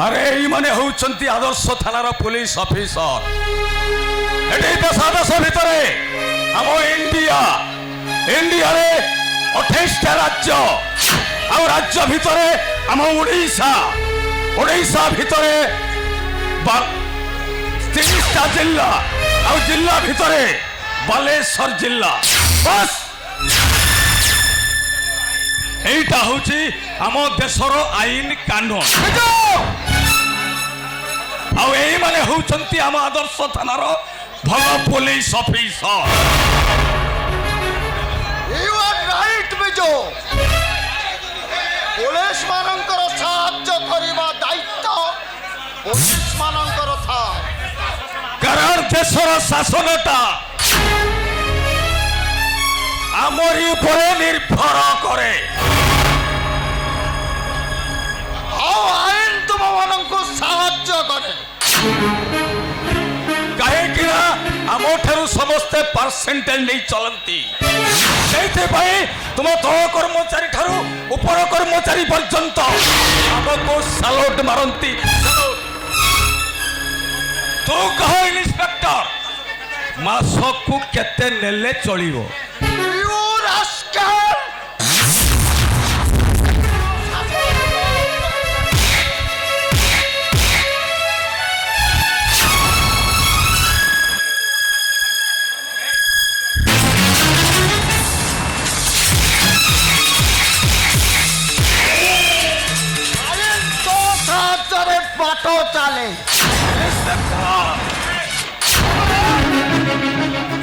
Speaker 1: ଆରେ ଏଇମାନେ ହଉଛନ୍ତି ଆଦର୍ଶ ଥାନାର ପୁଲିସ ଅଫିସର। ଏଠି ଦେଶ ଭିତରେ ଆମ ଇଣ୍ଡିଆରେ 28ଟା ରାଜ୍ୟ, ଆଉ ରାଜ୍ୟ ଭିତରେ ଆମ ଓଡ଼ିଶା ଭିତରେ 30ଟା ଜିଲ୍ଲା, ଆଉ ଜିଲ୍ଲା ଭିତରେ ବାଲେଶ୍ୱର ଜିଲ୍ଲା। ବାସ୍ এইটা হচ্ছে ଆମ ଦେଶର ଆଇନ କାନୁନ। ଆଉ ଏଇମାନେ ହଉଛନ୍ତି ଆମ ଆଦର୍ଶ ଥାନାର ଭଲ police officer.
Speaker 4: You are right, Biju. Police ମାନଙ୍କର ସାହାଯ୍ୟ କରିବା ଦାୟିତ୍ୱ ପୋଲିସ ମାନଙ୍କର ଥାଏ।
Speaker 1: କାରଣ ଦେଶର ଶାସନଟା ଆମରି ଉପରେ ନିର୍ଭର କରେ।
Speaker 4: ଆଉ ଆଇନ ତୁମମାନଙ୍କୁ ସାହାଯ୍ୟ କରେ।
Speaker 1: କାହିଁକି ନା ଆମଠାରୁ ସମସ୍ତେ ପରସେଣ୍ଟେଜ ନେଇ ଚଳନ୍ତି। ସେଇଥିପାଇଁ ତୁମ ତଳ କର୍ମଚାରୀ ଠାରୁ ଉପର କର୍ମଚାରୀ ପର୍ଯ୍ୟନ୍ତ ଆମକୁ ସାଲୁଟ ମାରନ୍ତି। ତୁ କହ ଇନ୍ସପେକ୍ଟର, ମାସକୁ କେତେ ନେଲେ ଚଳିବ?
Speaker 4: You rascal! বাট চালে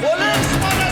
Speaker 4: পুলিশ মানে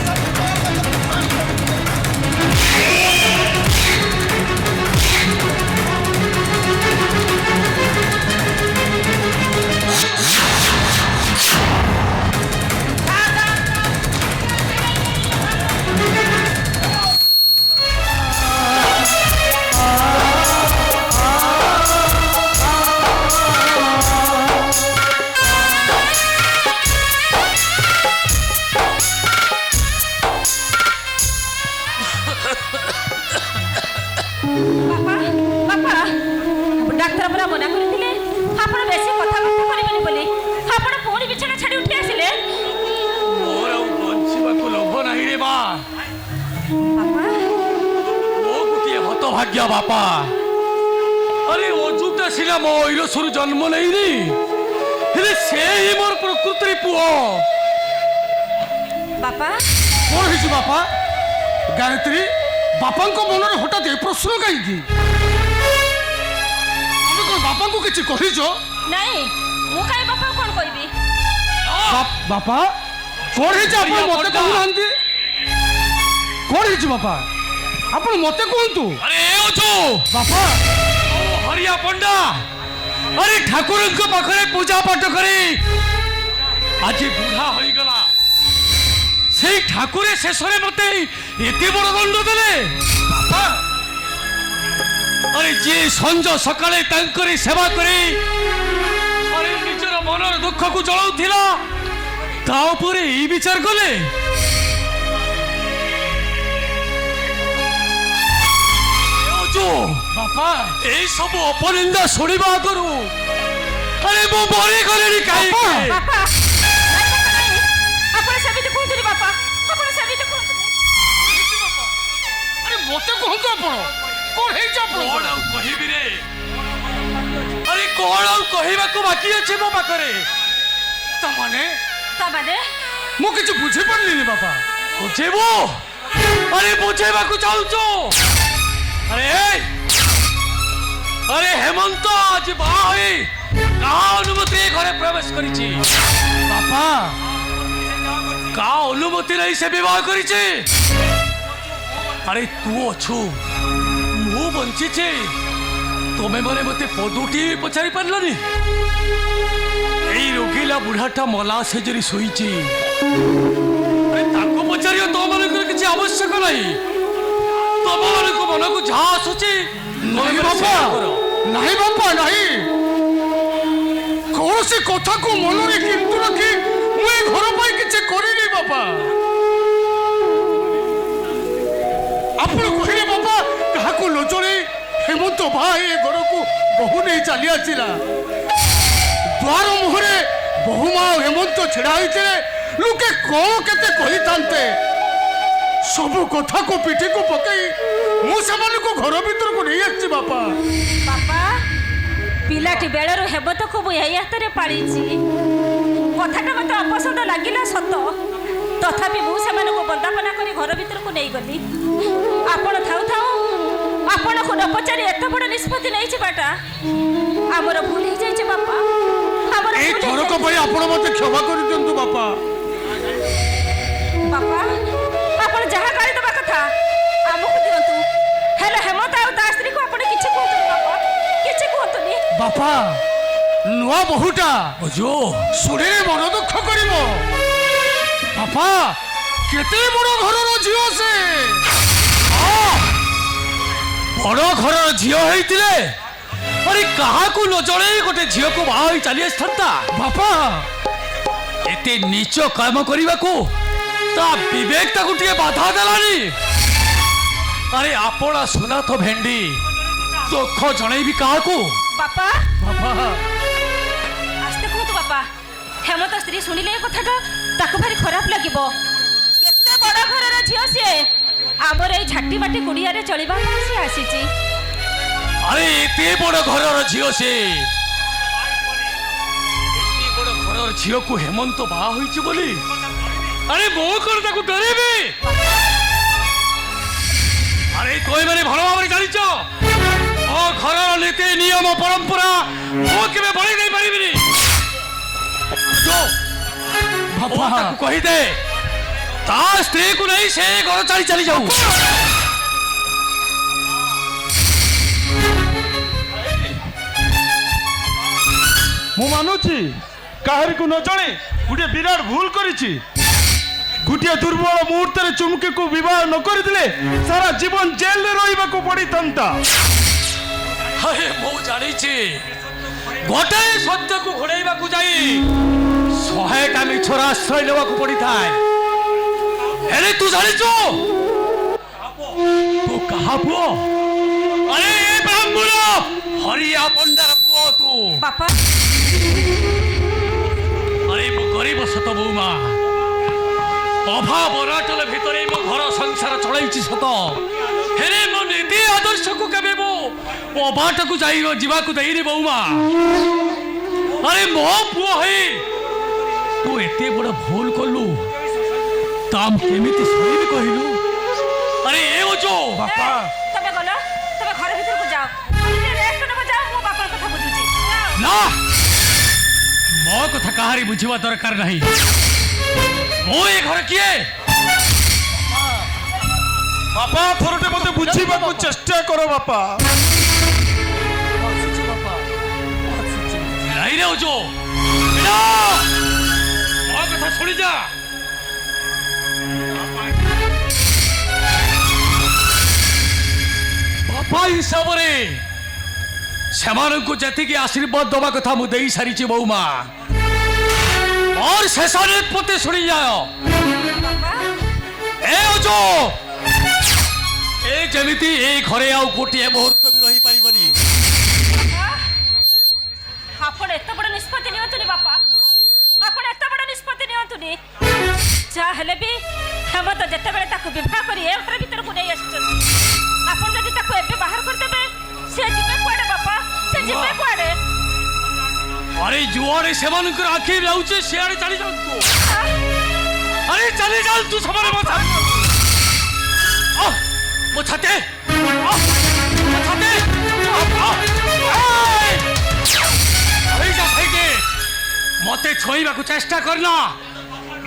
Speaker 6: ডাক্তার পুরা মনা করে আপনার বেশি কথাবার্তা করবেন বলে আপনার পুଣି বিছানা ছাড়ি উঠে আসলে।
Speaker 1: ମୋର ଆଉ ବଞ୍ଚିବାକୁ ଲୋଭ ନାହିଁ ରେ ମା।
Speaker 6: বাবা
Speaker 1: ମୋ ଗୋଟିଏ ହତଭାଗ୍ୟ ବାପା। ଆରେ ଅଜୁଟା ସିନା ମୋ ଐରସରୁ ଜନ୍ମ ନେଇନି, ହେଲେ ସେ ହିଁ ମୋର ପ୍ରକୃତରେ ପୁଅ।
Speaker 6: বাবা
Speaker 7: କଣ ହେଇଛି ବାପା? ଗାୟତ୍ରୀ, ବାପାଙ୍କ ମନରେ ହଠାତ୍ ଏ ପ୍ରଶ୍ନ କାହିଁକି? ତମେ କଣ ବାପାଙ୍କୁ କିଛି କହିଛ?
Speaker 6: ନାଇଁ ମୁଁ କାଇଁ ବାପା କଣ କହିବି?
Speaker 7: ବାପା କଣ ହେଇଛି ଆପଣ ମତେ କହୁନାହାନ୍ତି? କଣ ହେଇଛି ବାପା? ଆପଣ ମତେ କୁହନ୍ତୁ।
Speaker 1: ଆରେ ଏ ଅଛୁ
Speaker 7: ବାପା
Speaker 1: ହରିଆ ପଣ୍ଡା,
Speaker 7: আরে ঠাকুরଙ୍କ পাখরে পূজা পাঠ করে আজি বুড়া হয়ে গলা সেই ঠাকুরে শেষরে মতে এতে বড় দণ্ড দেলে বাপা আরে যে সঞ্জ সকালে তাঙ্করি সেবা করে আরে নিজের মনের দুঃখକୁ জড়াউଥିଲା তা উপরে এই বিচার কলে বাপা এই সব অপনিন্দা শুনিবা করু আরে মো মরে গলেনি কাইকে
Speaker 6: ବାପା ନାଇଁ ବାପା, ନାଇଁ। ଆପଣ ସେମିତି କୁହନ୍ତୁନି ବାପା, ଆପଣ ସେମିତି କୁହନ୍ତୁନି।
Speaker 7: আরে মতে কহନ୍ତୁ ଆପଣ কোন ହେଇଛି ଆପଣ
Speaker 3: କଣ ଆଉ କହିବି ରେ ଆରେ କଣ ଆଉ କହିବାକୁ ବାକି ଅଛି ମୋ ପାଖରେ
Speaker 7: ତା ମାନେ
Speaker 6: ତାମାନେ
Speaker 7: ମୁଁ କିଛି ବୁଝିପାରିଲିନି ବାପା
Speaker 3: ବୁଝେଇବୁ ଆରେ ବୁଝେଇବାକୁ ଚାହୁଁଛୁ ଆରେ ଆରେ ହେମନ୍ତ ଆଜି ବାହା ହୋଇ କାହା ଅନୁମତି ଏ ଘରେ ପ୍ରବେଶ କରିଛି
Speaker 7: ବାପା
Speaker 3: କାହା ଅନୁମତି ନେଇ ସେ ବିବାହ କରିଛି ଆରେ ତୁ ଅଛୁ ମୁଁ ବଞ୍ଚିଛି ତମେ ମାନେ ମତେ ପଦୁଟି ପଚାରି ପାରିଲନି ଏଇ ରୋଗିଲା ବୁଢାଟା ମଲା ସେଜରି ଶୋଇଛି ଆରେ ତାକୁ ପଚାରିବ ତମମାନଙ୍କର କିଛି ଆବଶ୍ୟକ ନାହିଁ ତମମାନଙ୍କ ମନକୁ ଯାହା ଆସୁଛି
Speaker 7: ନାହିଁ
Speaker 3: ତମେ
Speaker 7: ବାପା
Speaker 3: ସେଇଆ କର।
Speaker 7: ନାହିଁ ବାପା ନାହିଁ କୌଣସି କଥାକୁ ମନରେ କିନ୍ତୁ ରଖି ମୁଁ ଏ ଘର ପାଇଁ କିଛି କରିନି ବାପା ଆପଣ କହିଲେ ବାପା କାହାକୁ ନ ଜଣେଇ ହେମନ୍ତ ଭାଇ ଏ ଘରକୁ ବୋହୂ ନେଇ ଚାଲି ଆସିଲା ଦ୍ୱାର ମୁହଁରେ ବୋହୂ ମା ଆଉ ହେମନ୍ତ ଛିଡ଼ା ହୋଇଥିଲେ ଲୋକେ କଣ କେତେ କହିଥାନ୍ତେ ସବୁ କଥାକୁ ପିଠିକୁ ପକେଇ ମୁଁ ସେମାନଙ୍କୁ ଘର ଭିତରକୁ ନେଇ ଆସିଛି ବାପା
Speaker 6: ବାପା ପିଲାଟି ବେଳରୁ ହେବତକୁ ମୁଁ ଏଇ ହାତରେ ପାଳିଛି କଥାଟା ମୋତେ ଅପସନ୍ଦ ଲାଗିଲା ସତ ତଥାପି ମୁଁ ସେମାନଙ୍କୁ ବନ୍ଦାପନା କରି ଘର ଭିତରକୁ ନେଇଗଲି ଆପଣ ଥାଉ ଥାଉ ଆପଣଙ୍କୁ ନ ପଚାରି ଏତେ ବଡ଼ ନିଷ୍ପତ୍ତି ନେଇଛି ବାଟା ଆମର ଭୁଲ ହେଇଯାଇଛି ବାପା ଆମର
Speaker 7: এই
Speaker 6: ଭୁଲ
Speaker 7: ଥରକ
Speaker 6: ହେଇଯାଇଛି।
Speaker 7: ପାଇଁ ଆପଣ ମୋତେ କ୍ଷମା କରିଦିଅନ୍ତୁ ବାପା
Speaker 6: ବାପା ଆପଣ ଯାହା ଗାଳି ଦେବା କଥା ଆମକୁ ଦିଅନ୍ତୁ ହେଲେ ହେମନ୍ତ ଆଉ ତା ସ୍ତ୍ରୀକୁ ଆପଣ କିଛି କୁହନ୍ତୁନି ବାପା କିଛି କୁହନ୍ତୁନି
Speaker 7: ବାପା ନୂଆ ବୋହୂଟା
Speaker 3: ଅଜୁ
Speaker 7: ଶୁଣିଲେ ମନ ଦୁଃଖ କରିବ ବାପା କେତେ ବଡ଼ ଘରର ଝିଅ ସେ
Speaker 3: ବଡ଼ ଘରର ଝିଅ ହେଇଥିଲେ ଆରେ କାହାକୁ ନ ଜଣେଇ ଗୋଟେ ଝିଅକୁ ବାହା ହୋଇ ଚାଲି ଆସିଥାନ୍ତା
Speaker 7: ବାପା
Speaker 3: ଏତେ ନୀଚ କାମ କରିବାକୁ ତା ବିବେକ ତାକୁ ଟିକେ ବାଧା ଦେଲାନି ଆରେ ଆପଣ ସୁନାଥ ଭେଣ୍ଡି ଦୁଃଖ ଜଣେଇବି କାହାକୁ
Speaker 6: ବାପା
Speaker 7: ବାପା
Speaker 6: ଆସ୍ତେ କୁହନ୍ତୁ ବାପା ହେମନ୍ତ ସ୍ତ୍ରୀ ଶୁଣିଲେ ଏ କଥାଟା ତାକୁ ଭାରି ଖରାପ ଲାଗିବ କେତେ ବଡ଼ ଘରର ଝିଅ ସିଏ ଆମର ଏଇ ଝାଟି ମାଟି କୁଡ଼ିଆରେ ଚଳିବା ପାଇଁ ସିଏ ଆସିଛି
Speaker 3: ଆରେ ଏତେ ବଡ଼ ଘରର ଝିଅ ସେ ଏତେ ବଡ଼ ଘରର ଝିଅକୁ ହେମନ୍ତ ବାହା ହୋଇଛି ବୋଲି ଆରେ ମୁଁ କଣ ତାକୁ ଡରେଇବି ଆରେ ତୁମେ ମାନେ ଭଲ ଭାବରେ ଜାଣିଛ ମୋ ଘରର ନୀତି ନିୟମ ପରମ୍ପରା ମୁଁ କେବେ ବଳି ଦେଇ ପାରିବିନି
Speaker 7: ବାପା
Speaker 3: ତାକୁ କହିଦେ ତା ସ୍ତ୍ରୀକୁ ନେଇ ସେ ଘର ଚାଲି ଚାଲି ଯାଉ
Speaker 2: ମୁଁ ମାନୁଛି କାହାରିକୁ ନ ଜଣେ ଗୋଟିଏ ବିରାଟ ଭୁଲ କରିଛି ଗୋଟିଏ ଦୁର୍ବଳ ମୁହୂର୍ତ୍ତରେ ଚୁମୁକିକୁ ବିବାହ ନ କରିଥିଲେ ସାରା ଜୀବନ ଜେଲରେ ରହିବାକୁ ପଡ଼ିଥାନ୍ତା
Speaker 3: ଆରେ ମୁଁ ଜାଣିଛି ଗୋଟାଏ ସତ୍ୟକୁ ଘୋଡ଼େଇବାକୁ ଯାଇ 100ଟା ମିଛର ଆଶ୍ରୟ ନେବାକୁ ପଡ଼ିଥାଏ ହେଲେ ତୁ ଜାଣିଛୁ ତୁ କାହା ପୁଅ ଆରେ ଏ ବ୍ରାହ୍ମଣ ହରିଆ ପଣ୍ଡାର ପୁଅ ତୁ
Speaker 6: ବାପା
Speaker 3: ଆରେ ମୁଁ ଗରିବ ସତ ବୋଉମା ଅଭାବ ଅନାଟନ ଭିତରେ ମୋ ଘର ସଂସାର ଚଳାଇଛି ସତ ହେଲେ ମୋ ନୀତି ଆଦର୍ଶକୁ କେବେ ମୁଁ ଅବାଟକୁ ଯିବାକୁ ଦେଇନି ବୋଉମା ଆରେ ମୋ ପୁଅ ହେଇ ତୁ ଏତେ ବଡ଼ ଭୁଲ କଲୁ ତା କେମିତି ଶୁଣିବି କହିଲୁ ଆରେ ଏ ଓଜୋ
Speaker 6: ବାପା ତମେ ଗଲ ତମେ ଘର ଭିତରକୁ ଯାଅ ରେଷ୍ଟ ନେବ ଯାଅ ମୁଁ ବାପାର କଥା ବୁଝୁଛି
Speaker 3: ନା ମୋ କଥା କାହାରି ବୁଝିବା ଦରକାର ନାହିଁ ମୁଁ ଏ ଘର କିଏ
Speaker 2: ବାପା ଥରଟେ ମତେ ବୁଝିବାକୁ ଚେଷ୍ଟା କର ବାପା
Speaker 3: কিরে ওজো ମୋ କଥା ଶୁଣି ଯା ବାପା ହିସାବରେ ସେମାନଙ୍କୁ ଯେତିକି ଆଶୀର୍ବାଦ ଦେବା କଥା ମୁଁ ଦେଇ ସାରିଛି ବୋଉ ମା ମୋର ଶେଷ ନିଷ୍ପତ୍ତି ଶୁଣି ଯାଅ ଏ ଓଜୋ ଏ ଯେମିତି ଏ ଘରେ ଆଉ ଗୋଟିଏ ମୁହୂର୍ତ୍ତ ବି ରହିପାରିବନି
Speaker 6: ଆପଣ ଏତେ ବଡ଼ ନିଷ୍ପତ୍ତି ନିଅନ୍ତୁନି ବାପା ଆପଣ ଏତେ ବଡ଼ ନିଷ୍ପତ୍ତି ନିଅନ୍ତୁନି ଯାହା ହେଲେ ବି ହେମନ୍ତ ଯେତେବେଳେ ତାକୁ ବିବାହ କରି ଏ ଘର ଭିତରକୁ ନେଇ ଆସିଛନ୍ତି ଆପଣ ଯଦି ତାକୁ ଏବେ ବାହାର କରିଦେବେ ସେ ଯିବେ କୁଆଡ଼େ ବାପା ସେ ଯିବେ କୁଆଡ଼େ
Speaker 3: ଆରେ ଯୁଆଡ଼େ ସେମାନଙ୍କର ଆଖି ଯାଉଛି ସିଆଡ଼େ ଚାଲି ଯାଆନ୍ତୁ ଆରେ ଚାଲି ଯାଆନ୍ତୁ ସେମାନେ ମୋ ଛାତେ ମତେ ଛୁଇଁବାକୁ ଚେଷ୍ଟା କରନା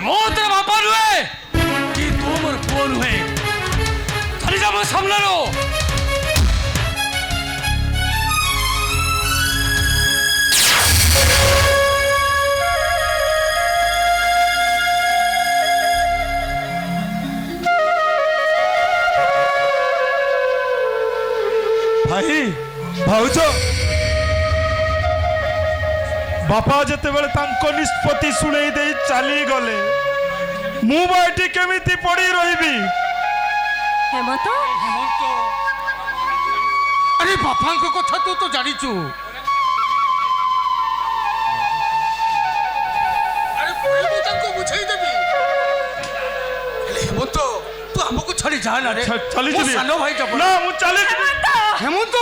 Speaker 3: ମୁଁ ତୋର ବାପା ନୁହେଁ କି ତୁ ମୋର ପୁଅ ନୁହେଁ ଚାଲି ଯା ମୋ ସାମ୍ନାରୁ
Speaker 2: ଭାଇ ଭାଉଜ ବାପା ଯେତେବେଳେ ତାଙ୍କ ନିଷ୍ପତ୍ତି ଶୁଣେଇ ଦେଇ ଚାଲିଗଲେ ମୁଁ ବା ଏଠି କେମିତି ପଡ଼ି ରହିବି
Speaker 6: ହେମନ୍ତ
Speaker 7: ଆରେ ବାପାଙ୍କ କଥା ତୁ ତ ଜାଣିଛୁ ଆରେ ପରେ ମୁଁ ତାଙ୍କୁ ବୁଝେଇଦେବି
Speaker 3: ହେଲେ ହେମନ୍ତ ତୁ ଆମକୁ ଛାଡ଼ି ଯା ନା ରେ
Speaker 2: ଚାଲିଯିବି
Speaker 3: ମୋ ସାନ ଭାଇ ଜପ
Speaker 2: ନା ମୁଁ ଚାଲିଯିବି
Speaker 3: ହେମନ୍ତ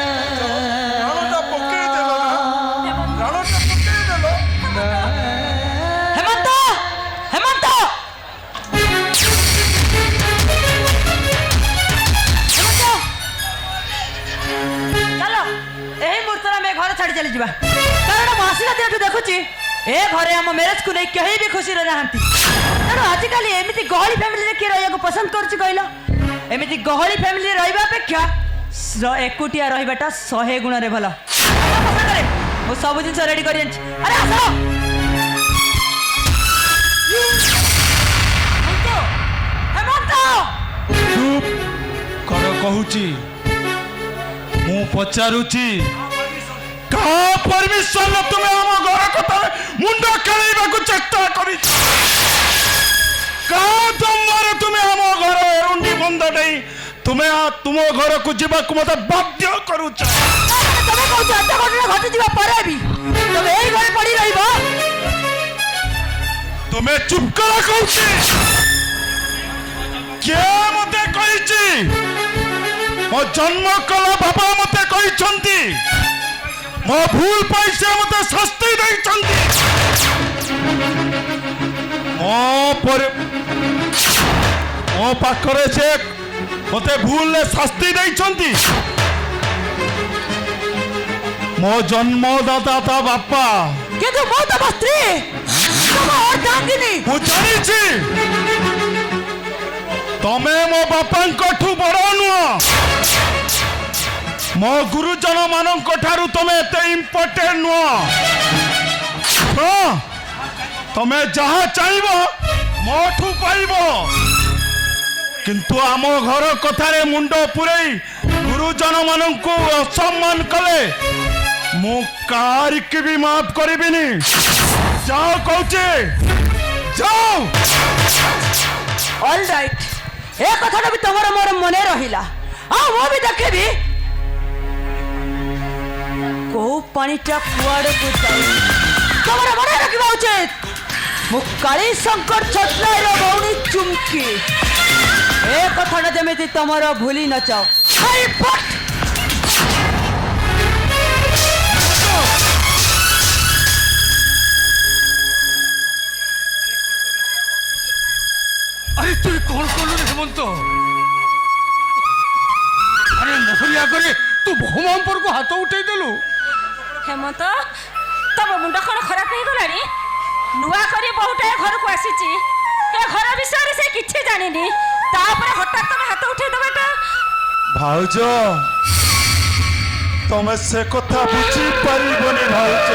Speaker 2: ରାଣଟା ପକେଇଦେଲ ନା ରାଣଟା ପକେଇଦେଲ
Speaker 5: ହେମନ୍ତ ହେମନ୍ତ ଚାଲ ଏହି ମୁହୂର୍ତ୍ତରେ ଆମେ ଘର ଛାଡ଼ି ଚାଲିଯିବା କାରଣ ମୁଁ ଆସିଲା ଦିନଠୁ ଦେଖୁଛି ଏ ଘରେ ଆମ ମ୍ୟାରେଜକୁ ନେଇ କେହି ବି ଖୁସିରେ ନାହାନ୍ତି ତେଣୁ ଆଜିକାଲି ଏମିତି ଗହଳି ଫ୍ୟାମିଲିରେ କିଏ ରହିବାକୁ ପସନ୍ଦ କରୁଛି କହିଲ ଏମିତି ଗହଳି ଫ୍ୟାମିଲିରେ ରହିବା ଅପେକ୍ଷା ଏକୁଟିଆ ରହିବାଟା 100 ଗୁଣରେ ଭଲ ମୁଁ ସବୁ ଜିନିଷ ରେଡି କରି ଆଣିଛି ଆରେ ଆସ ହେମନ୍ତ
Speaker 2: ଚୁପ୍ କର କହୁଛି ମୁଁ ପଚାରୁଛି କାହା ପରମିଶନ ତୁମେ ଆମ ଘର କଥା ମୁଣ୍ଡ ଖେଳେଇବାକୁ ଚେଷ୍ଟା କରିଛ କାହା ଦମ୍ଭରେ ତୁମେ ଆମ ଘର ଏରୁଣ୍ଡି ବନ୍ଧ ନେଇ ତୁମେ ତୁମ ଘରକୁ ଯିବାକୁ ମତେ ବାଧ୍ୟ କରୁଛ
Speaker 5: ତମେ କହୁଛ ଏତେ ଘଟଣା ଘଟିଯିବା ପରେ ବି ତମେ ଏଇ ଘରେ ପଡି ରହିବ
Speaker 2: ତୁମେ ଚୁପ୍ କର କହୁଛି କିଏ ମତେ କହିଛି ମୋ ଜନ୍ମ କଲା ବାବା ମତେ କହିଛନ୍ତି ମୋ ଭୁଲ ପାଇଁ ସେ ମତେ ଶାସ୍ତି ଦେଇଛନ୍ତି ମୋ ପାଖରେ ସେ ମତେ ଭୁଲରେ ଶାସ୍ତି ଦେଇଛନ୍ତି ମୋ ଜନ୍ମଦାତା ତା ବାପା
Speaker 5: କିନ୍ତୁ ମୁଁ ତମ ସ୍ତ୍ରୀ ତମ ଅର୍ଦ୍ଧାଙ୍ଗିନୀ
Speaker 2: ମୁଁ ଜାଣିଛି ତମେ ମୋ ବାପାଙ୍କଠୁ ବଡ଼ ନୁହଁ ମୋ ଗୁରୁଜନ ମାନଙ୍କ ଠାରୁ ତମେ ଏତେ ଇମ୍ପୋର୍ଟାଣ୍ଟ ନୁହଁ ତମେ ଯାହା ଚାହିଁବ ମୋଠୁ ପାଇବ କିନ୍ତୁ ଆମ ଘର କଥାରେ ମୁଣ୍ଡ ପୁରେଇ ଗୁରୁଜନ ମାନଙ୍କୁ ଅସମ୍ମାନ କଲେ ମୁଁ କାହାରିକି ବି ମାଫ କରିବିନି ଯାଅ କହୁଛି ଯାଅ
Speaker 5: ଅଲ୍ ରାଇଟ୍ ଏ କଥାଟା ବି ତମର ମୋର ମନେ ରହିଲା ଆଉ ମୁଁ ବି ଦେଖିବି କୋଉ ପାଣିଟା କୁଆଡ଼କୁ ଯାଇ ତମର ମନେ ରଖିବା ଉଚିତ ମୁଁ କାଳୀ ଶଙ୍କର ଛତ୍ରାଇର ଭଉଣୀ ଚୁମ୍କି ଏ କଥାଟା ଯେମିତି ତମର ଭୁଲି ନ ଯାଅ
Speaker 3: আরে তুই কোন করলু রে হেমন্ত আরে মোহরি আগে
Speaker 7: ତୁ ବୋହୂମା ଉପରକୁ ହାତ ଉଠେଇ ଦେଲୁ
Speaker 6: ହେମନ୍ତ ତମ ମୁଣ୍ଡ କ'ଣ ଖରାପ ହେଇଗଲାଣି ନୂଆ କରି ବୋହୁଟା ଏ ଘରକୁ ଆସିଛି ଏ ଘର ବିଷୟରେ ସେ କିଛି ଜାଣିନି ତାପରେ ହଠାତ୍ ତମେ ହାତ ଉଠେଇଦବାଟା
Speaker 2: ଭାଉଜ ତମେ ସେ କଥା ବୁଝିପାରିବନି ଭାଉଜ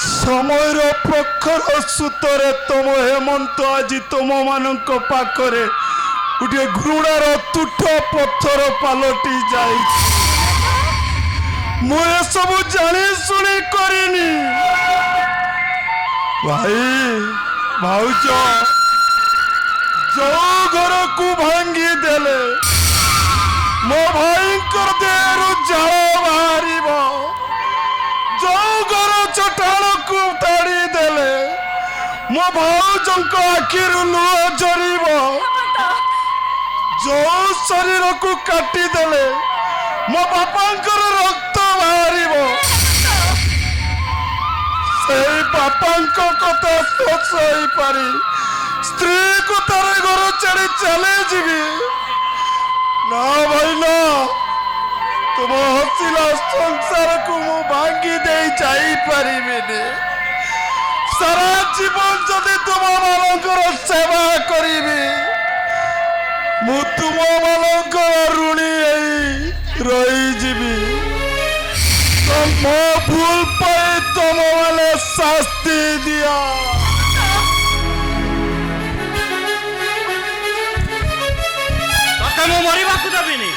Speaker 2: ସମୟର ପ୍ରଖର ସୂତରେ ତମ ହେମନ୍ତ ଆଜି ତମ ମାନଙ୍କ ପାଖରେ ଗୋଟିଏ ଘୃଣାର ତୁଠ ପଥର ପାଲଟି ଯାଇଛି ମୁଁ ଏସବୁ ଜାଣି ଶୁଣି କରିନି ଭାଇ ଭାଉଜ ଯୋଉ ଘରକୁ ଭାଙ୍ଗି ଦେଲେ ମୋ ଭାଇଙ୍କର ଦେହରୁ ଝାଳ ବାହାରିବ ଯୋଉ ଘର ଚଟାଣକୁ ତାଡ଼ି ଦେଲେ ମୋ ଭାଉଜଙ୍କ ଆଖିରୁ ଲୁହ ଝରିବ ଯୋଉ ଶରୀରକୁ କାଟିଦେଲେ ମୋ ବାପାଙ୍କର ରକ୍ତ ବାହାରିବ ସେଇ ବାପାଙ୍କ କଥା ସହିପାରି ସ୍ତ୍ରୀକୁ ତାର ଘର ଛାଡ଼ି ଚାଲିଯିବି ନା ଭାଇ ନା ତୁମ ହସିଲା ସଂସାରକୁ ମୁଁ ଭାଙ୍ଗି ଦେଇ ଯାଇପାରିବିନି ସାରା ଜୀବନ ଯଦି ତୁମମାନଙ୍କର ସେବା କରିବି ମୁଁ ତୁମମାନଙ୍କର ଋଣୀ ହେଇ ରହିଯିବି ମୋ ଭୁଲ ପାଇଁ ତୁମମାନେ ଶାସ୍ତି ଦିଅ
Speaker 3: ତତେ ମୁଁ ମରିବାକୁ ଦେବିନି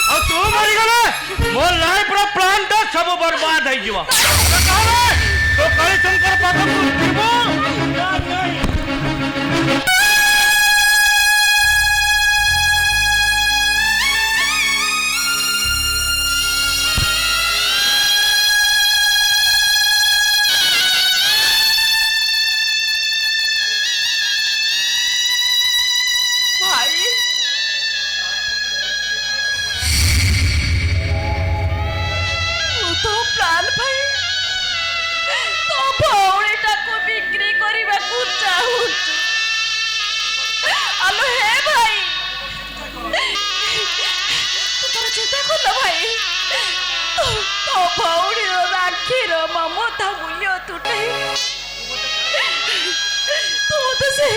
Speaker 3: ଆଉ ତୁ ମରିଗଲେ ମୋ ଲାଇଫର ପ୍ଲାନ୍ଟା ସବୁ ବର୍ବାଦ ହେଇଯିବ ତୁ କାଳୀଶଙ୍କର ପାଖକୁ ଯିବୁ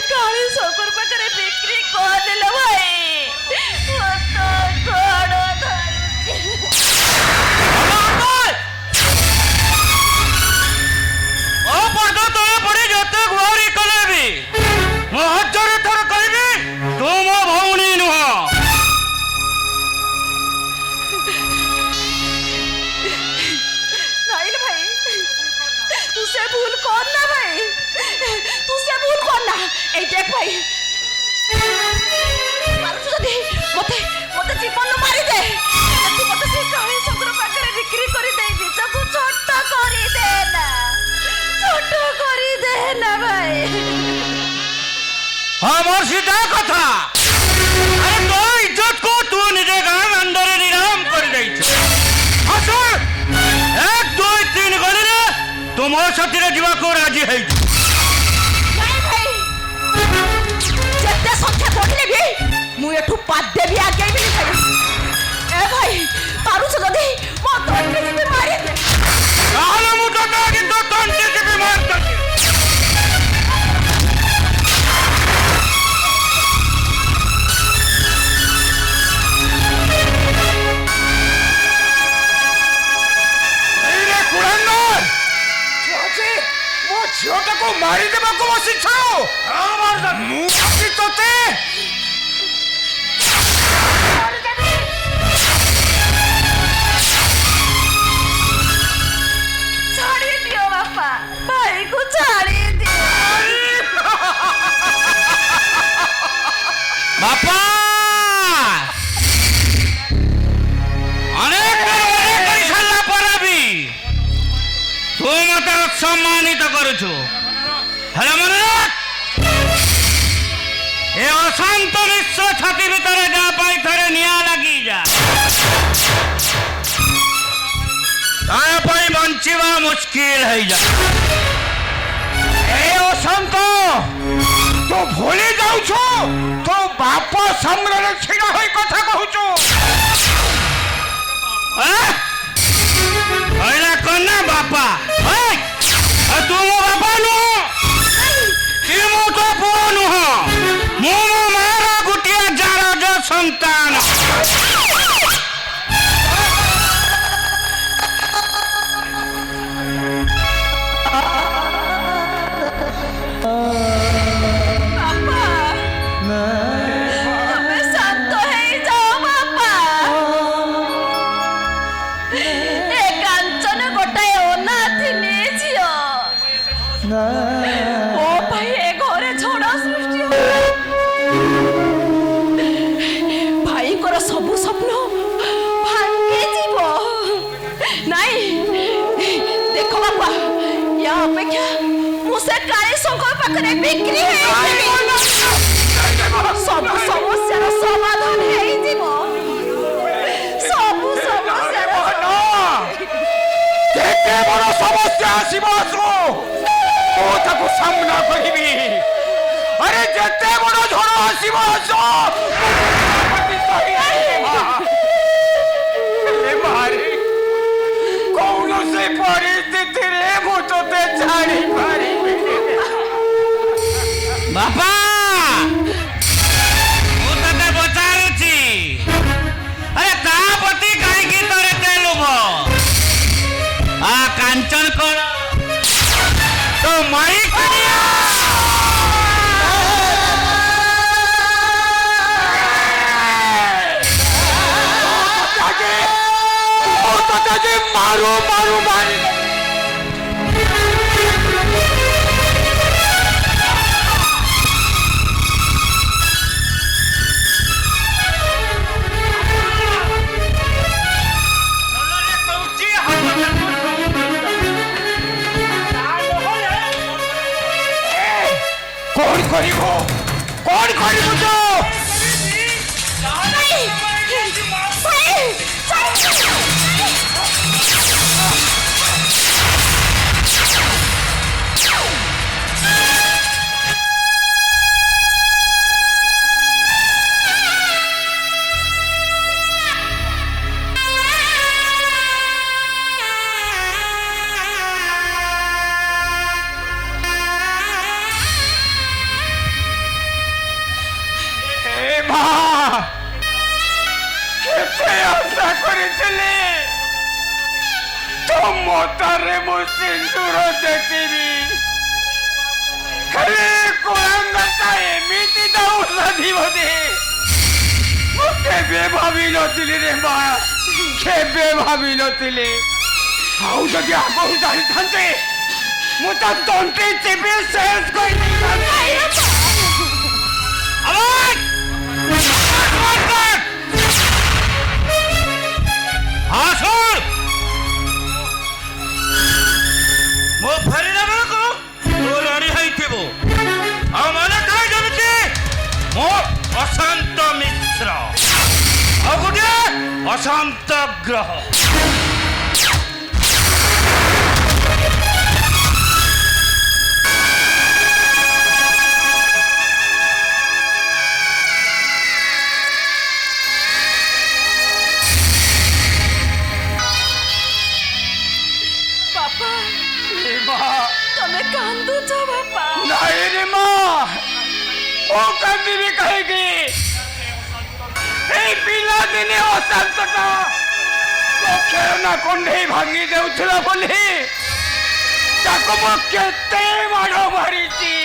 Speaker 6: काली शंकर पाखरे बिक्री कर देला भाई
Speaker 3: আমার सीधा কথা আরে তো ইজ্জত কো তু নিজে গান আন্ডারে নিরাম করে দেইছ আসো 1 2 3 গলিরে তোমার সাথে যাওয়া কো রাজি হই
Speaker 6: নাই ভাই যেতে সংখ্যা ধরলে ভি মু এঠু পাদ দেবি আগে বলি ভাই এ ভাই পারুছ যদি মো তন্তে জিবি মারি দে
Speaker 3: তাহলে মু তো আগে তো তন্তে জিবি মারতে ঝিওটাকে মারি দেবাকু বসিছ মু আসি তোতে
Speaker 6: ছাড়ি দিও বাপা ভাই কো ছাড়ি দিও
Speaker 3: বাপা অনেক সারা পড়াবি তুই মতো সম্মানিত করছু হলে মনে রাখ এ অশান্ত নিঃস্ব ছাতি ভিতরে যা পাই থরে নিয়া লাগি যা তা পাই বঞ্চিবা মুশকিল হয়ে যা এ অশান্ত তো ভুলি যাউছ তো বাপ সামনে ছিড়া হই কথা কহুছ হইলা কন্যা বাপা তু মো বাপা নু
Speaker 6: ମୋ ପାଇଁ ଏ ଘରେ ଝଡ଼ ସୃଷ୍ଟି ହବ। ଭାଇଙ୍କର ସବୁ ସ୍ୱପ୍ନ ଭାଙ୍ଗିଯିବ। ନାଇଁ ଦେଖ ବାପା, ୟା ଅପେକ୍ଷା ମୁଁ ସେ କାଳି ଶଙ୍କର ପାଖରେ ବିକ୍ରି ହେଇଯିବି। ସବୁ ସମସ୍ୟାର ସମାଧାନ ହେଇଯିବ। ସବୁ ସମସ୍ୟାର
Speaker 1: କେତେ ବଡ଼ ସମସ୍ୟା ଆସିବ ଆସୁ, ମୁଁ ତାକୁ ସାମ୍ନା କରିବି। ଆରେ ଯେତେ ବଡ଼ ଝଡ଼ ଆସିବ ଆସୁ, କୌଣସି ପରିସ୍ଥିତିରେ ମୁଁ ତୋତେ ଛାଡ଼ିପାରିବି।
Speaker 3: ବାପା ମୁଁ ତତେ ପଚାରୁଛି, ଆରେ ତା ପ୍ରତି କାହିଁକି ତୋର ଏତେ ଲୋଭ? କାଞ୍ଚନ କଣ ତ ମାଇ କନିଆ?
Speaker 1: ମାରୁ ମାରୁ ମାରି କଣ କରିବ? କଣ କରିବୁ ତୁ? କେତେ ଆଶା କରିଥିଲି ତୋ ମତାରେ ମୁଁ ସିନ୍ଦୁର ଦେଖିବି, ହେଲେ କୋଳାଙ୍ଗଟା ଏମିତି ଦଉଛନ୍ତି ବୋଧେ ମୁଁ କେବେ ଭାବି ନଥିଲି ରେ ମା, କେବେ ଭାବି ନଥିଲି। ଆଉ ଯଦି ଆଗରୁ ଜାଣିଥାନ୍ତେ ମୁଁ ତା ତଣ୍ଟି ଚିପି ଶେଷ କରିଦେଇଥାନ୍ତି।
Speaker 3: ମୋ ଫେରିଲା ବେଳକୁ ତୁ ରେଡି ହେଇଥିବୁ। ଆଉ ମାନେ କାହିଁ ଯେମିତି ମୋ ଅଶାନ୍ତ ମିଶ୍ର, ଆଉ ଗୋଟିଏ ଅଶାନ୍ତ ଗ୍ରହ।
Speaker 6: ତମେ କାନ୍ଦୁଛ ବାପା?
Speaker 1: ନାଇଁ ରେ ମା, ମୁଁ କାନ୍ଦିବି କାହିଁକି? ଏଇ ପିଲାଦିନେ ଅଶାନ୍ତଟା ମୋ ଖେଳନା କଣ୍ଢେଇ ଭାଙ୍ଗି ଦେଉଥିଲା ବୋଲି ତାକୁ ମୁଁ କେତେ ମାଡ଼ ମାରିଛି।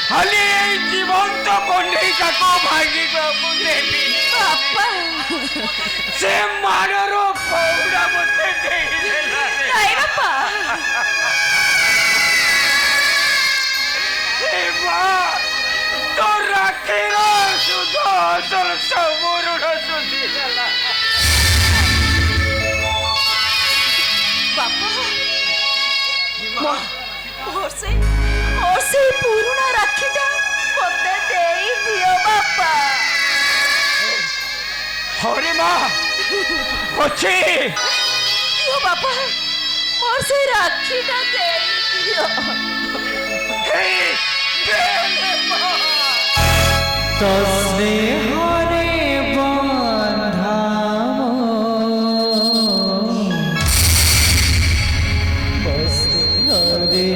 Speaker 1: ଖାଲି ଏଇ ଜୀବନ୍ତ କଣ୍ଢେଇଟାକୁ ଭାଙ୍ଗିବାକୁ ଦେବି
Speaker 6: ବାପା
Speaker 1: ସେ ମାଡ଼ର କଉଡ଼ା ମୋତେ ଦେଇଦେଲା।
Speaker 6: ନାଇଁ ବାପା,
Speaker 1: ତୋ ରାକ୍ଷୀର ସୁଧ ତୋର ସବୁ ଋଣ ଶୁଝିଗଲା।
Speaker 6: ବାପା ମୋର ସେଇ ପୁରୁଣା ରାକ୍ଷୀଟା ମତେ ଦେଇଦିଅ ବାପା।
Speaker 1: ହରି ମା ଅଛି,
Speaker 6: ଦିଅ ବାପା, ମୋର ସେଇ ରାକ୍ଷୀଟା ଦେଇଦିଅ।
Speaker 8: তো স্নেহরে বন্ধাম বসে ঘরে